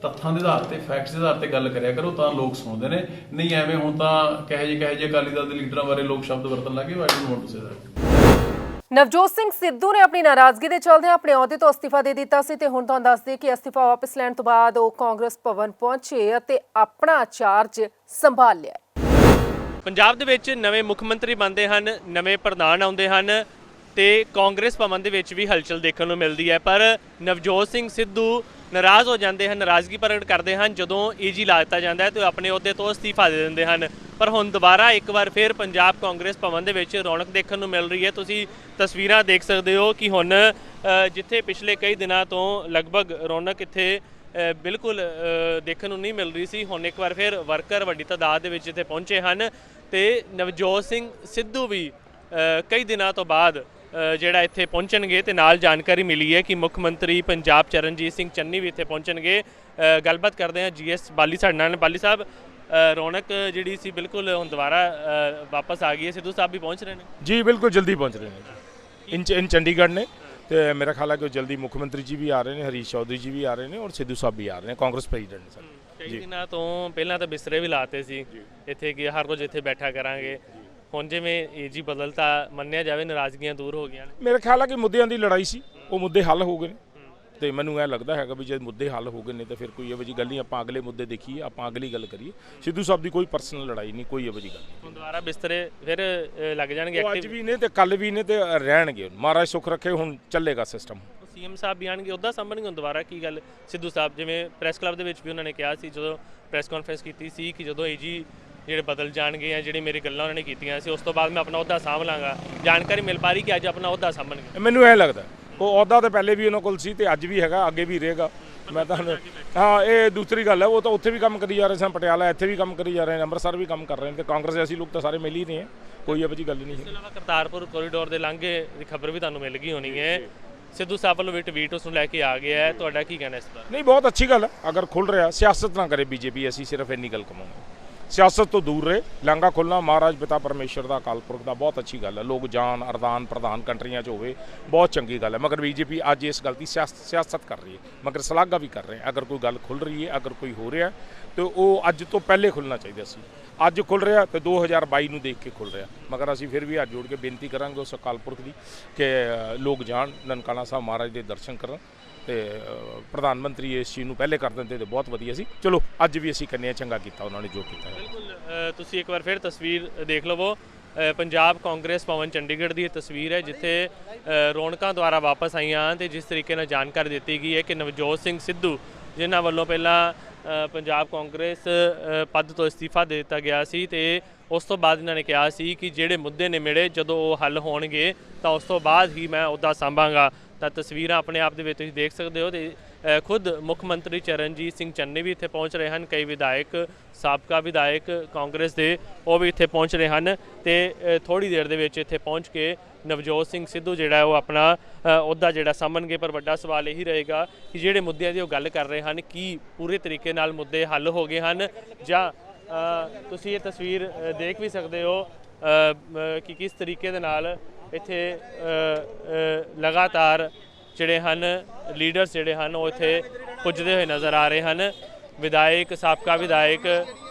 ਤੱਥਾਂ ਦੇ ਆਧਾਰ ਤੇ, ਫੈਕਟਸ ਦੇ ਆਧਾਰ ਤੇ ਗੱਲ ਕਰਿਆ ਕਰੋ, ਤਾਂ ਲੋਕ ਸੁਣਦੇ ਨੇ। ਨਹੀਂ ਐਵੇਂ ਹੁਣ ਤਾਂ ਕਹੇ ਜੇ ਅਕਾਲੀ ਦਲ ਦੇ ਲੀਡਰਾਂ ਬਾਰੇ ਲੋਕ ਸ਼ਬਦ ਵਰਤਣ ਲੱਗੇ। I don't want to say that. Navjot Singh Sidhu ਨੇ ਆਪਣੀ ਨਾਰਾਜ਼ਗੀ ਦੇ ਚੱਲਦਿਆਂ ਆਪਣੇ ਅਹੁਦੇ ਤੋਂ ਅਸਤੀਫਾ ਦੇ ਦਿੱਤਾ ਸੀ ਤੇ ਹੁਣ ਤੁਹਾਨੂੰ ਦੱਸ ਦਈਏ ਕਿ ਅਸਤੀਫਾ ਵਾਪਸ ਲੈਣ ਤੋਂ ਬਾਅਦ ਉਹ ਕਾਂਗਰਸ ਭਵਨ ਪਹੁੰਚੇ ਅਤੇ ਆਪਣਾ ਚਾਰਜ ਸੰਭਾਲ ਲਿਆ। ਪੰਜਾਬ ਦੇ ਵਿੱਚ ਨਵੇਂ ਮੁੱਖ ਮੰਤਰੀ ਬਣਦੇ ਹਨ, ਨਵੇਂ ਪ੍ਰਧਾਨ ਆਉਂਦੇ ਹਨ ਤੇ ਕਾਂਗਰਸ ਭਵਨ ਦੇ ਵਿੱਚ ਵੀ ਹਲਚਲ ਦੇਖਣ ਨੂੰ ਮਿਲਦੀ ਹੈ। ਪਰ ਨਵਜੋਤ ਸਿੰਘ ਸਿੱਧੂ ਨਾਰਾਜ਼ ਹੋ ਜਾਂਦੇ ਹਨ, ਨਾਰਾਜ਼ਗੀ ਪ੍ਰਗਟ ਕਰਦੇ ਹਨ ਜਦੋਂ ਏਜੀ ਲਾ ਦਿੱਤਾ ਜਾਂਦਾ ਹੈ ਤੇ ਆਪਣੇ ਅਹੁਦੇ ਤੋਂ ਅਸਤੀਫਾ ਦੇ ਦਿੰਦੇ ਹਨ। ਪਰ ਹੁਣ ਦੁਬਾਰਾ ਇੱਕ ਵਾਰ ਫਿਰ ਪੰਜਾਬ ਕਾਂਗਰਸ ਭਵਨ ਦੇ ਵਿੱਚ ਰੌਣਕ ਦੇਖਣ ਨੂੰ ਮਿਲ ਰਹੀ ਹੈ। ਤੁਸੀਂ ਤਸਵੀਰਾਂ ਦੇਖ ਸਕਦੇ ਹੋ ਕਿ ਹੁਣ ਜਿੱਥੇ ਪਿਛਲੇ ਕਈ ਦਿਨਾਂ ਤੋਂ ਲਗਭਗ ਰੌਣਕ ਇੱਥੇ ਬਿਲਕੁਲ ਦੇਖਣ ਨੂੰ ਨਹੀਂ ਮਿਲ ਰਹੀ ਸੀ, ਹੁਣ ਇੱਕ ਵਾਰ ਫਿਰ ਵਰਕਰ ਵੱਡੀ ਤਾਦਾਦ ਦੇ ਵਿੱਚ ਇੱਥੇ ਪਹੁੰਚੇ ਹਨ ਤੇ ਨਵਜੋਤ ਸਿੰਘ ਸਿੱਧੂ ਵੀ ਕਈ ਦਿਨਾਂ ਤੋਂ ਬਾਅਦ ਜਿਹੜਾ ਇੱਥੇ ਪਹੁੰਚਣਗੇ ਤੇ ਨਾਲ ਜਾਣਕਾਰੀ ਮਿਲੀ ਹੈ ਕਿ ਮੁੱਖ ਮੰਤਰੀ ਪੰਜਾਬ ਚਰਨਜੀਤ ਸਿੰਘ ਚੰਨੀ ਵੀ ਇੱਥੇ ਪਹੁੰਚਣਗੇ। ਗੱਲਬਾਤ ਕਰਦੇ ਹਾਂ GS ਬਾਲੀ ਸਾਡੇ ਨਾਲ। ਬਾਲੀ ਸਾਹਿਬ, ਰੌਣਕ ਜਿਹੜੀ ਸੀ ਬਿਲਕੁਲ ਹੁਣ ਦੁਬਾਰਾ ਵਾਪਸ ਆ ਗਈ ਹੈ। ਸਿੱਧੂ ਸਾਹਿਬ ਵੀ ਪਹੁੰਚ ਰਹੇ ਨੇ? ਜੀ ਬਿਲकुल जल्दी पहुँच रहे हैं इन चंडीगढ़ ने। तो मेरा ख्याल है कि जल्दी मुख्यमंत्री जी भी आ रहे हैं, हरीश चौधरी जी भी आ रहे हैं और सिद्धू साहब भी आ रहे हैं, कांग्रेस प्रेसिडेंट ने सर। ਕਈ ਦਿਨਾਂ ਤੋਂ ਪਹਿਲਾਂ ਤਾਂ ਬਿਸਤਰੇ ਵੀ ਲਾਤੇ ਸੀ ਇੱਥੇ ਕਿ ਹਰ ਰੋਜ਼ ਇੱਥੇ ਬੈਠਾ ਕਰਾਂਗੇ। ਹੁਣ ਜਿਵੇਂ ਏਜੀ ਬਦਲਤਾ, ਮੰਨਿਆ ਜਾਵੇ ਨਾਰਾਜ਼ਗੀਆਂ ਦੂਰ ਹੋ ਗਈਆਂ ਨੇ। मेरा ख्याल है कि मुद्दਿਆਂ ਦੀ ਲੜਾਈ ਸੀ, ਉਹ ਮੁੱਦੇ ਹੱਲ ਹੋ ਗਏ ਨੇ ਤੇ ਮੈਨੂੰ ਇਹ ਲੱਗਦਾ ਹੈਗਾ ਵੀ ਜੇ ਮੁੱਦੇ ਹੱਲ ਹੋ ਗਏ ਨੇ ਤਾਂ ਫਿਰ ਕੋਈ ਇਹੋ ਜਿਹੀ ਗੱਲ ਨਹੀਂ, ਆਪਾਂ ਅਗਲੇ ਮੁੱਦੇ ਦੇਖੀਏ, ਆਪਾਂ ਅਗਲੀ ਗੱਲ ਕਰੀਏ। ਸਿੱਧੂ ਸਾਹਿਬ ਦੀ ਕੋਈ ਪਰਸਨਲ ਲੜਾਈ ਨਹੀਂ, ਕੋਈ ਇਹੋ ਜਿਹੀ ਗੱਲ ਨਹੀਂ। ਹੁਣ ਦੁਬਾਰਾ ਬਿਸਤਰੇ ਫਿਰ ਲੱਗ ਜਾਣਗੇ ਅੱਜ ਐਕਟਿਵ। ਵੀ ਨੇ ਤੇ ਕੱਲ ਵੀ ਨੇ ਤੇ ਰਹਿਣਗੇ। ਮਹਾਰਾਜ ਸੁੱਖ ਰੱਖੇ, ਹੁਣ ਚੱਲੇਗਾ ਸਿਸਟਮ। CM ਸਾਹਿਬ ਵੀ ਆਣਗੇ, ਉੱਦਾਂ ਸਾਂਭਣਗੇ ਹੁਣ ਦੁਬਾਰਾ ਕੀ ਗੱਲ? ਸਿੱਧੂ ਸਾਹਿਬ ਜਿਵੇਂ ਪ੍ਰੈਸ ਕਲੱਬ ਦੇ ਵਿੱਚ ਵੀ ਉਹਨਾਂ ਨੇ ਕਿਹਾ ਸੀ, ਜਦੋਂ ਪ੍ਰੈਸ ਕਾਨਫਰੰਸ ਕੀਤੀ ਸੀ ਕਿ ਜਦੋਂ ਏਜੀ ਜਿਹੜੇ ਬਦਲ ਜਾਣਗੇ ਜਾਂ ਜਿਹੜੀ ਮੇਰੀ ਗੱਲਾਂ ਉਹਨਾਂ ਨੇ ਕੀਤੀਆਂ ਸੀ ਉਸ ਤੋਂ ਬਾਅਦ ਮੈਂ ਆਪਣਾ ਅਹੁਦਾ ਸਾਂਭ ਲਾਂਗਾ। ਜਾਣਕਾਰੀ ਮਿਲ ਪਾ ਰਹੀ ਕਿ ਅੱਜ ਆਪਣਾ ਅਹੁਦਾ ਸਾਂਭਣਗੇ। ਮੈਨੂੰ ਇਹ ਲੱਗਦਾ ਉਹ ਅਹੁਦਾ ਤਾਂ ਪਹਿਲੇ ਵੀ ਉਹਨਾਂ ਕੋਲ ਸੀ ਤੇ ਅੱਜ ਵੀ ਹੈਗਾ, ਅੱਗੇ ਵੀ ਰਹੇਗਾ। ਮੈਂ ਤਾਂ ਹਾਂ, ਇਹ ਦੂਸਰੀ ਗੱਲ ਹੈ, ਉਹ ਤਾਂ ਉੱਥੇ ਵੀ ਕੰਮ ਕਰੀ ਜਾ ਰਹੇ ਸਨ, ਪਟਿਆਲਾ ਇੱਥੇ ਵੀ ਕੰਮ ਕਰੀ ਜਾ ਰਹੇ ਨੇ, ਅੰਮ੍ਰਿਤਸਰ ਵੀ ਕੰਮ ਕਰ ਰਹੇ ਨੇ ਤੇ ਕਾਂਗਰਸ ਅਸੀਂ ਲੋਕ ਤਾਂ ਸਾਰੇ ਮਿਲ ਹੀ ਰਹੇ ਹਾਂ, ਕੋਈ ਇਹੋ ਜਿਹੀ ਗੱਲ ਨਹੀਂ ਹੈ। ਇਸ ਤੋਂ ਇਲਾਵਾ ਕਰਤਾਰਪੁਰ ਕੋਰੀਡੋਰ ਦੇ ਲਾਂਘੇ ਦੀ ਖਬਰ ਵੀ ਤੁਹਾਨੂੰ ਮਿਲ ਗਈ ਹੋਣੀ ਹੈ। ਸਿੱਧੂ ਸਾਹਿਬ ਵੱਲੋਂ ਵੀ ਟਵੀਟ ਉਸ ਨੂੰ ਲੈ ਕੇ ਆ ਗਿਆ ਹੈ, ਤੁਹਾਡਾ ਕੀ ਕਹਿਣਾ ਇਸ ਬਾਰੇ? ਨਹੀਂ, ਬਹੁਤ ਅੱਛੀ ਗੱਲ ਹੈ ਅਗਰ ਖੁੱਲ ਰਿਹਾ। ਸਿਆਸਤ ਨਾ ਕਰੇ ਬੀਜੇਪੀ, ਅਸੀਂ ਸਿਰਫ ਇੰਨੀ ਗੱਲ ਕਹਾਂਗੇ, ਸਿਆਸਤ ਤੋਂ ਦੂਰ ਰਹੇ। ਲਾਂਘਾ ਖੁੱਲ੍ਹਣਾ ਮਹਾਰਾਜ ਪਿਤਾ ਪਰਮੇਸ਼ਰ ਦਾ, ਅਕਾਲ ਪੁਰਖ ਦਾ, ਬਹੁਤ ਅੱਛੀ ਗੱਲ ਹੈ। ਲੋਕ ਜਾਣ, ਅਰਦਾਨ ਪ੍ਰਦਾਨ ਕੰਟਰੀਆਂ 'ਚ ਹੋਵੇ, ਬਹੁਤ ਚੰਗੀ ਗੱਲ ਹੈ। ਮਗਰ ਬੀਜੇਪੀ ਅੱਜ ਇਸ ਗੱਲ ਦੀ ਸਿਆਸਤ ਕਰ ਰਹੀ ਹੈ, ਮਗਰ ਸ਼ਲਾਘਾ ਵੀ ਕਰ ਰਹੇ। ਅਗਰ ਕੋਈ ਗੱਲ ਖੁੱਲ੍ਹ ਰਹੀ ਹੈ, ਅਗਰ ਕੋਈ ਹੋ ਰਿਹਾ ਤਾਂ ਉਹ ਅੱਜ ਤੋਂ ਪਹਿਲੇ ਖੁੱਲ੍ਹਣਾ ਚਾਹੀਦਾ ਸੀ। ਅੱਜ ਖੁੱਲ ਰਿਹਾ ਤੇ 2022 ਨੂੰ ਦੇਖ ਕੇ ਖੁੱਲ ਰਿਹਾ। ਮਗਰ ਅਸੀਂ ਫਿਰ ਵੀ ਹੱਥ ਜੋੜ ਕੇ ਬੇਨਤੀ ਕਰਾਂਗੇ ਉਸ ਅਕਾਲ ਪੁਰਖ ਦੀ ਕਿ ਲੋਕ ਜਾਣ ਨਨਕਾਣਾ ਸਾਹਿਬ ਮਹਾਰਾਜ ਦੇ ਦਰਸ਼ਨ ਕਰਨ ਤੇ ਪ੍ਰਧਾਨ ਮੰਤਰੀ ਇਸ ਚੀਜ਼ ਨੂੰ ਪਹਿਲੇ ਕਰ ਦਿੰਦੇ ਤੇ ਬਹੁਤ ਵਧੀਆ ਸੀ। ਚਲੋ ਅੱਜ ਵੀ ਅਸੀਂ ਕਹਿੰਦੇ ਹਾਂ ਚੰਗਾ ਕੀਤਾ ਉਹਨਾਂ ਨੇ ਜੋ ਕੀਤਾ ਹੈ। ਬਿਲਕੁਲ ਤੁਸੀਂ ਇੱਕ ਵਾਰ ਫਿਰ ਤਸਵੀਰ ਦੇਖ ਲਵੋ। ਪੰਜਾਬ ਕਾਂਗਰਸ ਭਵਨ ਚੰਡੀਗੜ੍ਹ ਦੀ ਇਹ ਤਸਵੀਰ ਹੈ ਜਿੱਥੇ ਰੌਣਕਾਂ ਦੁਆਰਾ ਵਾਪਸ ਆਈਆਂ ਤੇ ਜਿਸ ਤਰੀਕੇ ਨਾਲ ਜਾਣਕਾਰੀ ਦਿੱਤੀ ਗਈ ਹੈ ਕਿ ਨਵਜੋਤ ਸਿੰਘ ਸਿੱਧੂ ਜਿਨ੍ਹਾਂ ਵੱਲੋਂ ਪਹਿਲਾਂ ਪੰਜਾਬ ਕਾਂਗਰਸ ਪਦ ਤੋਂ ਅਸਤੀਫਾ ਦੇ ਦਿੱਤਾ ਗਿਆ ਸੀ ਤੇ ਉਸ ਤੋਂ ਬਾਅਦ ਇਹਨਾਂ ਨੇ ਕਿਹਾ ਸੀ ਕਿ ਜਿਹੜੇ ਮੁੱਦੇ ਨੇ ਮੇਰੇ ਜਦੋਂ ਉਹ ਹੱਲ ਹੋਣਗੇ ਤਾਂ ਉਸ ਤੋਂ ਬਾਅਦ ਹੀ ਮੈਂ ਅਹੁਦਾ ਸੰਭਾਂਗਾ। ਤਾਂ ਤਸਵੀਰਾਂ ਆਪਣੇ ਆਪ ਦੇ ਵਿੱਚ ਤੁਸੀਂ ਦੇਖ ਸਕਦੇ ਹੋ ਤੇ ਖੁਦ ਮੁੱਖ ਮੰਤਰੀ ਚਰਨਜੀਤ ਸਿੰਘ ਚੰਨੀ ਵੀ ਇੱਥੇ ਪਹੁੰਚ ਰਹੇ ਹਨ। ਕਈ ਵਿਧਾਇਕ ਸਾਬਕਾ ਵਿਧਾਇਕ ਕਾਂਗਰਸ ਦੇ ਉਹ ਵੀ ਇੱਥੇ ਪਹੁੰਚ ਰਹੇ ਹਨ ਤੇ ਥੋੜ੍ਹੀ ਦੇਰ ਦੇ ਵਿੱਚ ਇੱਥੇ ਪਹੁੰਚ ਕੇ ਨਵਜੋਤ ਸਿੰਘ ਸਿੱਧੂ ਜਿਹੜਾ ਉਹ ਆਪਣਾ ਅਹੁਦਾ ਜਿਹੜਾ ਸਾਂਭਣਗੇ। ਪਰ ਵੱਡਾ ਸਵਾਲ ਇਹੀ ਰਹੇਗਾ ਕਿ ਜਿਹੜੇ ਮੁੱਦਿਆਂ ਦੀ ਉਹ ਗੱਲ ਕਰ ਰਹੇ ਹਨ ਕੀ ਪੂਰੇ ਤਰੀਕੇ ਨਾਲ ਮੁੱਦੇ ਹੱਲ ਹੋ ਗਏ ਹਨ ਜਾਂ ਤੁਸੀਂ ਇਹ ਤਸਵੀਰ ਦੇਖ ਵੀ ਸਕਦੇ ਹੋ ਕਿ ਕਿਸ ਤਰੀਕੇ ਦੇ ਨਾਲ ਇੱਥੇ ਲਗਾਤਾਰ ਜਿਹੜੇ ਹਨ ਲੀਡਰਸ ਜਿਹੜੇ ਹਨ ਉਹ ਇੱਥੇ ਪੁੱਜਦੇ ਹੋਏ ਨਜ਼ਰ ਆ ਰਹੇ ਹਨ। ਵਿਧਾਇਕ ਸਾਬਕਾ ਵਿਧਾਇਕ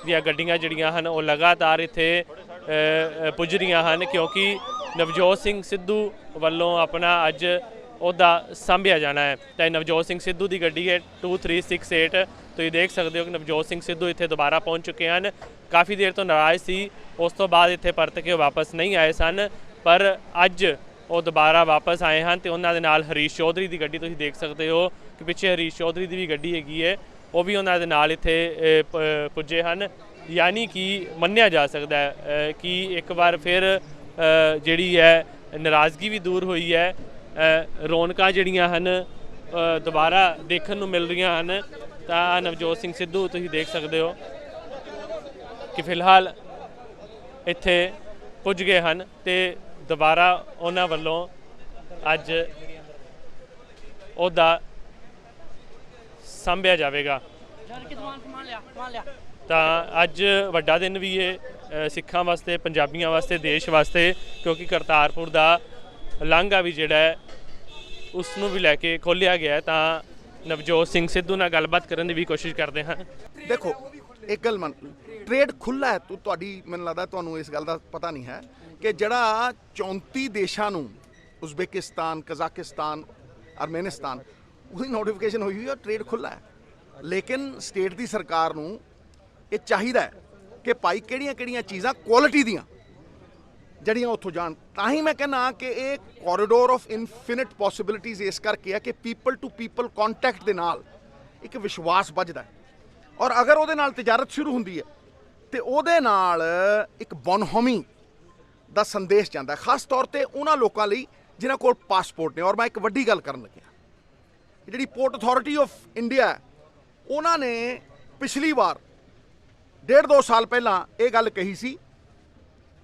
ਦੀਆਂ ਗੱਡੀਆਂ ਜਿਹੜੀਆਂ ਹਨ ਉਹ ਲਗਾਤਾਰ ਇੱਥੇ ਪੁੱਜ ਰਹੀਆਂ ਹਨ ਕਿਉਂਕਿ ਨਵਜੋਤ ਸਿੰਘ ਸਿੱਧੂ ਵੱਲੋਂ ਆਪਣਾ ਅੱਜ ਉਹਦਾ ਸਾਂਭਿਆ ਜਾਣਾ ਹੈ। ਤਾਂ ਨਵਜੋਤ ਸਿੰਘ ਸਿੱਧੂ ਦੀ ਗੱਡੀ ਹੈ 2368। ਤੁਸੀਂ ਦੇਖ ਸਕਦੇ ਹੋ ਕਿ ਨਵਜੋਤ ਸਿੰਘ ਸਿੱਧੂ ਇੱਥੇ ਦੁਬਾਰਾ ਪਹੁੰਚ ਚੁੱਕੇ ਹਨ। ਕਾਫੀ ਦੇਰ ਤੋਂ ਨਾਰਾਜ਼ ਸੀ, ਉਸ ਤੋਂ ਬਾਅਦ ਇੱਥੇ ਪਰਤ ਕੇ ਵਾਪਸ ਨਹੀਂ ਆਏ ਸਨ, ਪਰ ਅੱਜ ਉਹ ਦੁਬਾਰਾ ਵਾਪਸ ਆਏ ਹਨ ਤੇ ਉਹਨਾਂ ਦੇ ਨਾਲ ਹਰੀਸ਼ ਚੌਧਰੀ ਦੀ ਗੱਡੀ ਤੁਸੀਂ ਦੇਖ ਸਕਦੇ ਹੋ ਕਿ ਪਿੱਛੇ ਹਰੀਸ਼ ਚੌਧਰੀ ਦੀ ਵੀ ਗੱਡੀ ਹੈਗੀ ਹੈ, ਉਹ ਵੀ ਉਹਨਾਂ ਦੇ ਨਾਲ ਇੱਥੇ ਪੁੱਜੇ ਹਨ। ਯਾਨੀ ਕਿ ਮੰਨਿਆ ਜਾ ਸਕਦਾ ਹੈ ਕਿ ਇੱਕ ਵਾਰ ਫਿਰ ਜਿਹੜੀ ਹੈ ਨਾਰਾਜ਼ਗੀ ਵੀ ਦੂਰ ਹੋਈ ਹੈ। ਰੌਣਕਾਂ ਜਿਹੜੀਆਂ ਹਨ ਦੁਬਾਰਾ ਦੇਖਣ ਨੂੰ ਮਿਲ ਰਹੀਆਂ ਹਨ। ਤਾਂ ਨਵਜੋਤ ਸਿੰਘ ਸਿੱਧੂ ਤੁਸੀਂ ਦੇਖ ਸਕਦੇ ਹੋ ਕਿ ਫਿਲਹਾਲ ਇੱਥੇ ਪੁੱਜ ਗਏ ਹਨ ਤੇ ਦੁਬਾਰਾ ਉਹਨਾਂ ਵੱਲੋਂ ਅੱਜ ਉਹਦਾ ਸਾਂਭਿਆ ਜਾਵੇਗਾ। ਤਾਂ ਅੱਜ ਵੱਡਾ ਦਿਨ ਵੀ ਹੈ ਸਿੱਖਾਂ ਵਾਸਤੇ, ਪੰਜਾਬੀਆਂ ਵਾਸਤੇ, ਦੇਸ਼ ਵਾਸਤੇ, ਕਿਉਂਕਿ ਕਰਤਾਰਪੁਰ ਦਾ ਲਾਂਘਾ ਵੀ ਜਿਹੜਾ ਹੈ ਉਸ ਨੂੰ ਵੀ ਲੈ ਕੇ ਖੋਲ੍ਹਿਆ ਗਿਆ। ਤਾਂ ਨਵਜੋਤ ਸਿੰਘ ਸਿੱਧੂ ਨਾਲ ਗੱਲਬਾਤ ਕਰਨ ਦੀ ਵੀ ਕੋਸ਼ਿਸ਼ ਕਰਦੇ ਹਾਂ। ਦੇਖੋ ਇੱਕ ਗੱਲ ਮੰਨ, ਟ੍ਰੇਡ ਖੁੱਲ੍ਹਾ ਹੈ। ਤੁਹਾਡੀ ਮੈਨੂੰ ਲੱਗਦਾ ਤੁਹਾਨੂੰ ਇਸ ਗੱਲ ਦਾ ਪਤਾ ਨਹੀਂ ਹੈ ਕਿ ਜਿਹੜਾ 34 ਦੇਸ਼ਾਂ ਨੂੰ ਉਜ਼ਬੇਕਿਸਤਾਨ, ਕਜ਼ਾਕਿਸਤਾਨ, ਅਰਮੇਨਿਸਤਾਨ ਉਹਦੀ ਨੋਟੀਫਿਕੇਸ਼ਨ ਹੋਈ ਹੋਈ ਹੈ, ਟ੍ਰੇਡ ਖੁੱਲ੍ਹਾ ਹੈ। ਲੇਕਿਨ ਸਟੇਟ ਦੀ ਸਰਕਾਰ ਨੂੰ ਇਹ ਚਾਹੀਦਾ ਹੈ ਕਿ ਭਾਈ ਕਿਹੜੀਆਂ ਚੀਜ਼ਾਂ ਕੁਆਲਿਟੀ ਦੀਆਂ ਜਿਹੜੀਆਂ ਉੱਥੋਂ ਜਾਣ। ਤਾਂ ਹੀ ਮੈਂ ਕਹਿੰਦਾ ਕਿ ਇਹ ਕੋਰੀਡੋਰ ਆਫ ਇਨਫਿਨਿਟ ਪੋਸੀਬਿਲਿਟੀਜ਼ ਇਸ ਕਰਕੇ ਹੈ ਕਿ ਪੀਪਲ ਟੂ ਪੀਪਲ ਕੰਟੈਕਟ ਦੇ ਨਾਲ ਇੱਕ ਵਿਸ਼ਵਾਸ ਵੱਜਦਾ ਹੈ ਔਰ ਅਗਰ ਉਹਦੇ ਨਾਲ ਤਜਾਰਤ ਸ਼ੁਰੂ ਹੁੰਦੀ ਹੈ ਤੇ ਉਹਦੇ ਨਾਲ ਇੱਕ ਬੋਨਹੋਮੀ ਦਾ ਸੰਦੇਸ਼ ਜਾਂਦਾ ਹੈ, ਖਾਸ ਤੌਰ ਤੇ ਉਹਨਾਂ ਲੋਕਾਂ ਲਈ ਜਿਨ੍ਹਾਂ ਕੋਲ ਪਾਸਪੋਰਟ ਨੇ। ਔਰ ਮੈਂ ਇੱਕ ਵੱਡੀ ਗੱਲ ਕਰਨ ਲੱਗਿਆ, ਜਿਹੜੀ ਪੋਰਟ ਅਥਾਰਟੀ ਆਫ ਇੰਡੀਆ ਉਹਨਾਂ ਨੇ ਪਿਛਲੀ ਵਾਰ 1.5-2 ਸਾਲ ਪਹਿਲਾਂ ਇਹ ਗੱਲ ਕਹੀ ਸੀ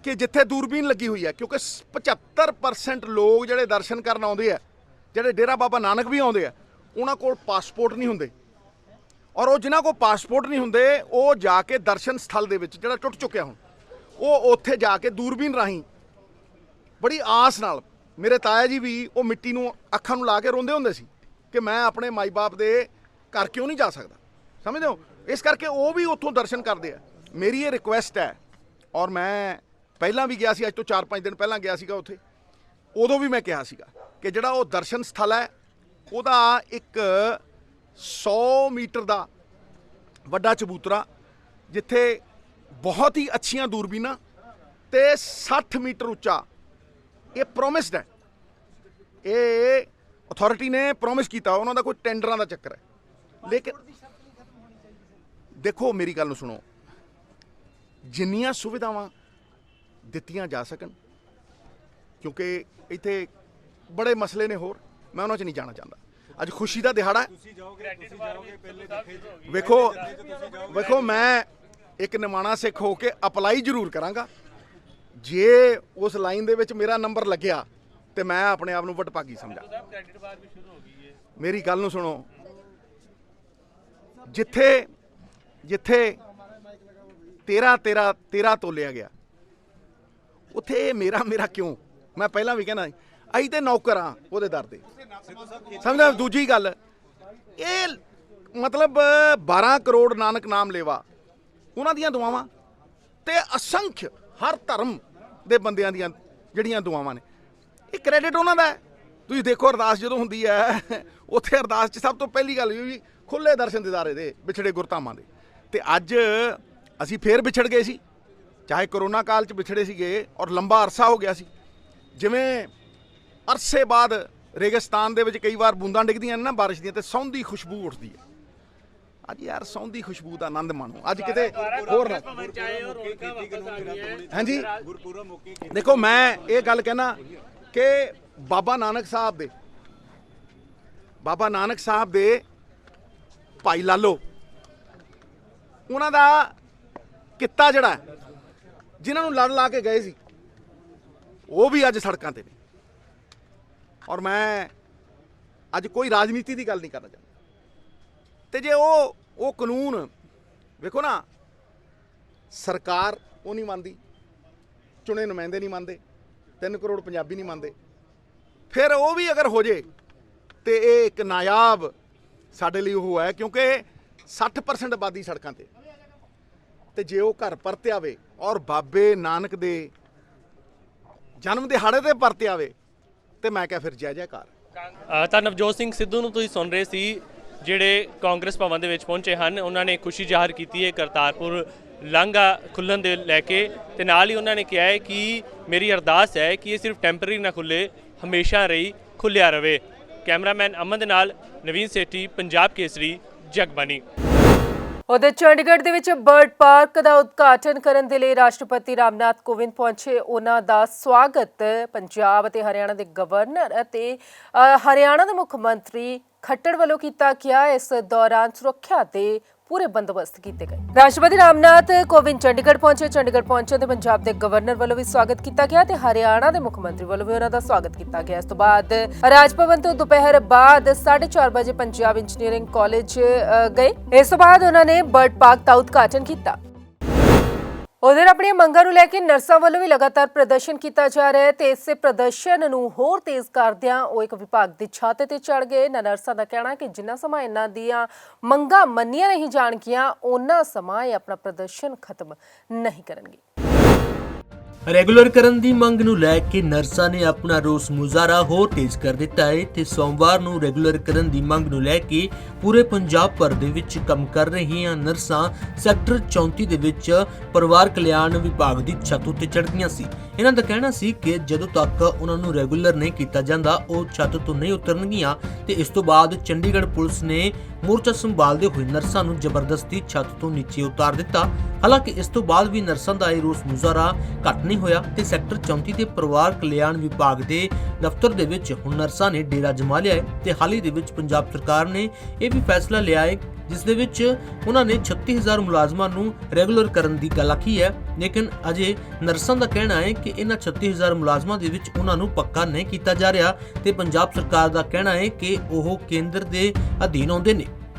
ਕਿ ਜਿੱਥੇ ਦੂਰਬੀਨ ਲੱਗੀ ਹੋਈ ਹੈ, ਕਿਉਂਕਿ 75% ਲੋਕ ਜਿਹੜੇ ਦਰਸ਼ਨ ਕਰਨ ਆਉਂਦੇ ਆ, ਜਿਹੜੇ ਡੇਰਾ ਬਾਬਾ ਨਾਨਕ ਵੀ ਆਉਂਦੇ ਆ, ਉਹਨਾਂ ਕੋਲ ਪਾਸਪੋਰਟ ਨਹੀਂ ਹੁੰਦੇ ਔਰ ਉਹ ਜਿਨ੍ਹਾਂ ਕੋਲ ਪਾਸਪੋਰਟ ਨਹੀਂ ਹੁੰਦੇ ਉਹ ਜਾ ਕੇ ਦਰਸ਼ਨ ਸਥਲ ਦੇ ਵਿੱਚ ਜਿਹੜਾ ਟੁੱਟ ਚੁੱਕਿਆ ਹੁਣ, ਉਹ ਉੱਥੇ ਜਾ ਕੇ ਦੂਰਬੀਨ ਰਾਹੀਂ ਬੜੀ ਆਸ ਨਾਲ, ਮੇਰੇ ਤਾਇਆ ਜੀ ਵੀ ਉਹ ਮਿੱਟੀ ਨੂੰ ਅੱਖਾਂ ਨੂੰ ਲਾ ਕੇ ਰੋਂਦੇ ਹੁੰਦੇ ਸੀ ਕਿ ਮੈਂ ਆਪਣੇ ਮਾਈ ਬਾਪ ਦੇ ਘਰ ਕਿਉਂ ਨਹੀਂ ਜਾ ਸਕਦਾ, ਸਮਝਦੇ ਹੋ। ਇਸ ਕਰਕੇ ਉਹ ਵੀ ਉੱਥੋਂ ਦਰਸ਼ਨ ਕਰਦੇ ਆ। ਮੇਰੀ ਇਹ ਰਿਕੁਐਸਟ ਹੈ ਔਰ ਮੈਂ ਪਹਿਲਾਂ ਵੀ ਗਿਆ ਸੀ, ਅੱਜ ਤੋਂ 4-5 ਦਿਨ ਪਹਿਲਾਂ ਗਿਆ ਸੀਗਾ ਉੱਥੇ, ਉਦੋਂ ਵੀ ਮੈਂ ਕਿਹਾ ਸੀਗਾ ਕਿ ਜਿਹੜਾ ਉਹ ਦਰਸ਼ਨ ਸਥਲ ਹੈ ਉਹਦਾ ਇੱਕ 100 ਮੀਟਰ ਦਾ ਵੱਡਾ ਚਬੂਤਰਾ, ਜਿੱਥੇ ਬਹੁਤ ਹੀ ਅੱਛੀਆਂ ਦੂਰਬੀਨਾਂ ਤੇ 60 ਮੀਟਰ ਉੱਚਾ, ਇਹ ਪ੍ਰੋਮਿਸਡ ਹੈ, ਇਹ ਅਥਾਰਟੀ ਨੇ ਪ੍ਰੋਮਿਸ ਕੀਤਾ, ਉਹਨਾਂ ਦਾ ਕੋਈ ਟੈਂਡਰਾਂ ਦਾ ਚੱਕਰ ਹੈ। ਲੇਕਿਨ ਦੇਖੋ ਮੇਰੀ ਗੱਲ ਨੂੰ ਸੁਣੋ, ਜਿੰਨੀਆਂ ਸੁਵਿਧਾਵਾਂ ਦਿੱਤੀਆਂ ਜਾ ਸਕਣ, ਕਿਉਂਕਿ ਇੱਥੇ ਬੜੇ ਮਸਲੇ ਨੇ ਹੋਰ, ਮੈਂ ਉਹਨਾਂ 'ਚ ਨਹੀਂ ਜਾਣਾ ਚਾਹੁੰਦਾ। ਅੱਜ ਖੁਸ਼ੀ ਦਾ ਦਿਹਾੜਾ ਹੈ। ਵੇਖੋ ਮੈਂ ਇੱਕ ਨਿਮਾਣਾ ਸਿੱਖ ਹੋ ਕੇ ਅਪਲਾਈ ਜ਼ਰੂਰ ਕਰਾਂਗਾ। ਜੇ ਉਸ ਲਾਈਨ ਦੇ ਵਿੱਚ ਮੇਰਾ ਨੰਬਰ ਲੱਗਿਆ ਤੇ ਮੈਂ ਆਪਣੇ ਆਪ ਨੂੰ ਵਡਭਾਗੀ ਸਮਝਾਂ। ਮੇਰੀ ਗੱਲ ਨੂੰ ਸੁਣੋ, ਜਿੱਥੇ 13 ਤੋਲਿਆ ਗਿਆ ਉੱਥੇ ਮੇਰਾ ਕਿਉਂ? ਮੈਂ ਪਹਿਲਾਂ ਵੀ ਕਹਿਣਾ ਅਸੀਂ ਤੇ ਨੌਕਰ ਹਾਂ ਉਹਦੇ ਦਰ ਤੇ, ਸਮਝਦਾ। ਦੂਜੀ ਗੱਲ, ਇਹ ਮਤਲਬ 12 ਕਰੋੜ ਨਾਨਕ ਨਾਮ ਲੇਵਾ, ਉਹਨਾਂ ਦੀਆਂ ਦੁਆਵਾਂ ਤੇ ਅਸੰਖ ਹਰ ਧਰਮ ਦੇ ਬੰਦਿਆਂ ਦੀਆਂ ਜਿਹੜੀਆਂ ਦੁਆਵਾਂ ਨੇ, ਇਹ ਕ੍ਰੈਡਿਟ ਉਹਨਾਂ ਦਾ ਹੈ। ਤੁਸੀਂ ਦੇਖੋ ਅਰਦਾਸ ਜਦੋਂ ਹੁੰਦੀ ਹੈ ਉੱਥੇ ਅਰਦਾਸ 'ਚ ਸਭ ਤੋਂ ਪਹਿਲੀ ਗੱਲ ਵੀ ਖੁੱਲ੍ਹੇ ਦਰਸ਼ਨ ਦਿਦਾਰੇ ਦੇ ਵਿਛੜੇ ਗੁਰਧਾਮਾਂ ਦੇ। ਤੇ ਅੱਜ ਅਸੀਂ ਫੇਰ ਵਿਛੜ ਗਏ ਸੀ, ਚਾਹੇ ਕਰੋਨਾ ਕਾਲ 'ਚ ਵਿਛੜੇ ਸੀਗੇ ਔਰ ਲੰਬਾ ਅਰਸਾ ਹੋ ਗਿਆ ਸੀ। ਜਿਵੇਂ ਅਰਸੇ ਬਾਅਦ ਰੇਗਿਸਤਾਨ ਦੇ ਵਿੱਚ ਕਈ ਵਾਰ ਬੂੰਦਾਂ ਡਿੱਗਦੀਆਂ ਨੇ ਨਾ ਬਾਰਿਸ਼ ਦੀਆਂ, ਤੇ ਸੌਂਦੀ ਖੁਸ਼ਬੂ ਉੱਠਦੀ ਹੈ। ਅੱਜ ਯਾਰ ਸੌਂਦੀ ਖੁਸ਼ਬੂ ਦਾ ਆਨੰਦ ਮਾਣੋ। ਅੱਜ ਕਿਤੇ ਹੋਰ ਨਾ ਹਾਂਜੀ ਦੇਖੋ, ਮੈਂ ਇਹ ਗੱਲ ਕਹਿਣਾ ਕਿ ਬਾਬਾ ਨਾਨਕ ਸਾਹਿਬ ਦੇ ਭਾਈ ਲਾਲੋ, ਉਹਨਾਂ ਦਾ ਕਿੱਤਾ ਜਿਹੜਾ ਜਿਨ੍ਹਾਂ ਨੂੰ ਲੜ ਲਾ ਕੇ ਗਏ ਸੀ, ਉਹ ਵੀ ਅੱਜ ਸੜਕਾਂ ਤੇ ਨੇ। ਔਰ ਮੈਂ ਅੱਜ ਕੋਈ ਰਾਜਨੀਤੀ ਦੀ ਗੱਲ ਨਹੀਂ ਕਰਨਾ ਚਾਹੁੰਦਾ। ਤੇ ਜੇ ਉਹ ਕਾਨੂੰਨ ਵੇਖੋ ਨਾ, ਸਰਕਾਰ ਉਹ ਨਹੀਂ ਮੰਨਦੀ, ਚੁਣੇ ਨੁਮਾਇੰਦੇ ਨਹੀਂ ਮੰਨਦੇ, 3 ਕਰੋੜ ਪੰਜਾਬੀ ਨਹੀਂ ਮੰਨਦੇ, ਫਿਰ ਉਹ ਵੀ ਅਗਰ ਹੋ ਜੇ ਤੇ ਇਹ ਇੱਕ ਨਾਯਾਬ ਸਾਡੇ ਲਈ ਉਹ ਹੈ, ਕਿਉਂਕਿ 60% ਆਬਾਦੀ ਸੜਕਾਂ ਤੇ ਜੇ ਉਹ ਘਰ ਪਰਤ ਆਵੇ ਔਰ ਬਾਬੇ ਨਾਨਕ ਦੇ ਜਨਮ ਦਿਹਾੜੇ ਤੇ ਪਰਤ ਆਵੇ ਤੇ ਮੈਂ ਕਿਹਾ ਫਿਰ ਜੈ ਜੈਕਾਰ। ਤਾਂ ਨਵਜੋਤ ਸਿੰਘ ਸਿੱਧੂ ਨੂੰ ਤੁਸੀਂ ਸੁਣ ਰਹੇ ਸੀ, ਜਿਹੜੇ ਕਾਂਗਰਸ ਭਵਨ ਦੇ ਵਿੱਚ ਪਹੁੰਚੇ ਹਨ। ਉਹਨਾਂ ਨੇ ਖੁਸ਼ੀ ਜ਼ਾਹਰ ਕੀਤੀ ਹੈ ਕਰਤਾਰਪੁਰ ਲਾਂਘਾ ਖੁੱਲ੍ਹਣ ਦੇ ਲੈ ਕੇ, ਤੇ ਨਾਲ ਹੀ ਉਹਨਾਂ ਨੇ ਕਿਹਾ ਹੈ ਕਿ ਮੇਰੀ ਅਰਦਾਸ ਹੈ ਕਿ ਇਹ ਸਿਰਫ ਟੈਂਪਰੇਰੀ ਨਾ ਖੁੱਲ੍ਹੇ, ਹਮੇਸ਼ਾ ਰਹੀ ਖੁੱਲ੍ਹਿਆ ਰਵੇ। ਕੈਮਰਾਮੈਨ ਅਮਨ ਦੇ ਨਾਲ ਨਵੀਨ ਸੇਠੀ, ਪੰਜਾਬ ਕੇਸਰੀ, ਜਗਬਾਣੀ। ਉਧਰ ਚੰਡੀਗੜ੍ਹ ਦੇ ਵਿੱਚ ਬਰਡ ਪਾਰਕ ਦਾ ਉਦਘਾਟਨ ਕਰਨ ਦੇ ਲਈ ਰਾਸ਼ਟਰਪਤੀ ਰਾਮਨਾਥ ਕੋਵਿੰਦ ਪਹੁੰਚੇ। ਉਹਨਾਂ ਦਾ ਸਵਾਗਤ ਪੰਜਾਬ ਅਤੇ ਹਰਿਆਣਾ ਦੇ ਗਵਰਨਰ ਅਤੇ ਹਰਿਆਣਾ ਦੇ ਮੁੱਖ ਮੰਤਰੀ ਖੱਟੜ ਵੱਲੋਂ ਕੀਤਾ ਗਿਆ। ਇਸ ਦੌਰਾਨ ਸੁਰੱਖਿਆ ਦੇ ਪੂਰੇ ਬੰਦੋਬਸਤ ਕੀਤੇ ਗਏ। ਰਾਸ਼ਟਰਪਤੀ ਰਾਮਨਾਥ ਕੋਵਿੰਦ ਚੰਡੀਗੜ੍ਹ ਪਹੁੰਚੇ। ਚੰਡੀਗੜ੍ਹ ਪਹੁੰਚਣ ਤੇ ਪੰਜਾਬ ਦੇ ਗਵਰਨਰ ਵੱਲੋਂ ਵੀ ਸਵਾਗਤ ਕੀਤਾ ਗਿਆ ਤੇ ਹਰਿਆਣਾ ਦੇ ਮੁੱਖ ਮੰਤਰੀ ਵੱਲੋਂ ਵੀ ਉਹਨਾਂ ਦਾ ਸਵਾਗਤ ਕੀਤਾ ਗਿਆ। ਇਸ ਤੋਂ ਬਾਅਦ ਰਾਜ ਭਵਨ ਤੋਂ ਦੁਪਹਿਰ ਬਾਅਦ 4:30 ਵਜੇ ਪੰਜਾਬ ਇੰਜੀਨੀਅਰਿੰਗ ਕਾਲਜ ਗਏ। ਇਸ ਤੋਂ ਬਾਅਦ ਉਹਨਾਂ ਨੇ ਬਰਡ ਪਾਰਕ ਦਾ ਉਦਘਾਟਨ ਕੀਤਾ। ਉਧਰ ਆਪਣੀਆਂ ਮੰਗਾਂ ਨੂੰ ਲੈ ਕੇ ਨਰਸਾਂ ਵੱਲੋਂ ਵੀ ਲਗਾਤਾਰ ਪ੍ਰਦਰਸ਼ਨ ਕੀਤਾ ਜਾ ਰਿਹਾ ਹੈ ਤੇ ਇਸੇ ਪ੍ਰਦਰਸ਼ਨ ਨੂੰ ਹੋਰ ਤੇਜ਼ ਕਰਦਿਆਂ ਉਹ ਇੱਕ ਵਿਭਾਗ ਦੀ ਛੱਤ ਤੇ ਚੜ੍ਹ ਗਏ। ਨਰਸਾਂ ਦਾ ਕਹਿਣਾ ਕਿ ਜਿੰਨਾ ਸਮਾਂ ਇਹਨਾਂ ਦੀਆਂ ਮੰਗਾਂ ਮੰਨੀਆਂ ਨਹੀਂ ਜਾਣਗੀਆਂ, ਉਹਨਾਂ ਸਮਾਂ ਇਹ ਆਪਣਾ ਪ੍ਰਦਰਸ਼ਨ ਖਤਮ ਨਹੀਂ ਕਰਨਗੇ। ਰੈਗੂਲਰ ਕਰਨ ਦੀ ਮੰਗ ਨੂੰ ਲੈ ਕੇ ਨਰਸਾਂ ਨੇ ਆਪਣਾ ਰੋਸ ਮੁਜ਼ਾਹਰਾ ਹੋਰ ਤੇਜ਼ ਕਰ ਦਿੱਤਾ ਹੈ ਤੇ ਸੋਮਵਾਰ ਨੂੰ ਰੈਗੂਲਰ ਕਰਨ ਦੀ ਮੰਗ ਨੂੰ ਲੈ ਕੇ ਪੂਰੇ ਪੰਜਾਬ ਭਰ ਦੇ ਵਿੱਚ ਕੰਮ ਕਰ ਰਹੀਆਂ ਨਰਸਾਂ ਸੈਕਟਰ 34 ਦੇ ਵਿੱਚ ਪਰਿਵਾਰ ਕਲਿਆਣ ਵਿਭਾਗ ਦੀ ਛੱਤ ਉੱਤੇ ਚੜ੍ਹ ਗਈਆਂ ਸੀ। ਇਹਨਾਂ ਦਾ ਕਹਿਣਾ ਸੀ ਕਿ ਜਦੋਂ ਤੱਕ ਉਹਨਾਂ ਨੂੰ ਰੈਗੂਲਰ ਨਹੀਂ ਕੀਤਾ ਜਾਂਦਾ ਉਹ ਛੱਤ ਤੋਂ ਨਹੀਂ ਉਤਰਨਗੀਆਂ ਤੇ ਇਸ ਤੋਂ ਬਾਅਦ ਚੰਡੀਗੜ੍ਹ ਪੁਲਿਸ ਨੇ ਮੋਰਚਾ ਸੰਭਾਲਦੇ ਹੋਏ ਨਰਸਾਂ ਨੂੰ ਜ਼ਬਰਦਸਤੀ ਛੱਤ ਤੋਂ ਨੀਚੇ ਉਤਾਰ ਦਿੱਤਾ। ਹਾਲਾਂਕਿ ਇਸ ਤੋਂ ਬਾਅਦ ਵੀ ਨਰਸਾਂ ਦਾ ਇਹ ਰੋਸ ਮੁਜ਼ਾਹਰਾ ਘੱਟ ਨਹੀਂ ਹੋਇਆ ਤੇ ਸੈਕਟਰ 34 ਦੇ ਪਰਿਵਾਰ ਕਲਿਆਣ ਵਿਭਾਗ ਦੇ ਦਫ਼ਤਰ ਦੇ ਵਿੱਚ ਹੁਣ ਨਰਸਾਂ ਨੇ ਡੇਰਾ ਜਮਾ ਲਿਆ ਹੈ ਤੇ ਹਾਲ ਹੀ ਦੇ ਵਿੱਚ ਪੰਜਾਬ ਸਰਕਾਰ ਨੇ ਇਹ ਵੀ ਫੈਸਲਾ ਲਿਆ ਹੈ ਜਿਸ ਦੇ ਵਿੱਚ ਉਹਨਾਂ ਨੇ 36000 ਮੁਲਾਜ਼ਮਾਂ ਨੂੰ ਰੈਗੂਲਰ ਕਰਨ ਦੀ ਗੱਲ ਆਖੀ ਹੈ। ਲੇਕਿਨ ਅਜੇ ਨਰਸਾਂ ਦਾ ਕਹਿਣਾ ਹੈ ਕਿ ਇਹਨਾਂ 36000 ਮੁਲਾਜ਼ਮਾਂ ਦੇ ਵਿੱਚ ਉਹਨਾਂ ਨੂੰ ਪੱਕਾ ਨਹੀਂ ਕੀਤਾ ਜਾ ਰਿਹਾ ਤੇ ਪੰਜਾਬ ਸਰਕਾਰ ਦਾ ਕਹਿਣਾ ਹੈ ਕਿ ਉਹ ਕੇਂਦਰ ਦੇ ਅਧੀਨ ਆਉਂਦੇ ਨੇ।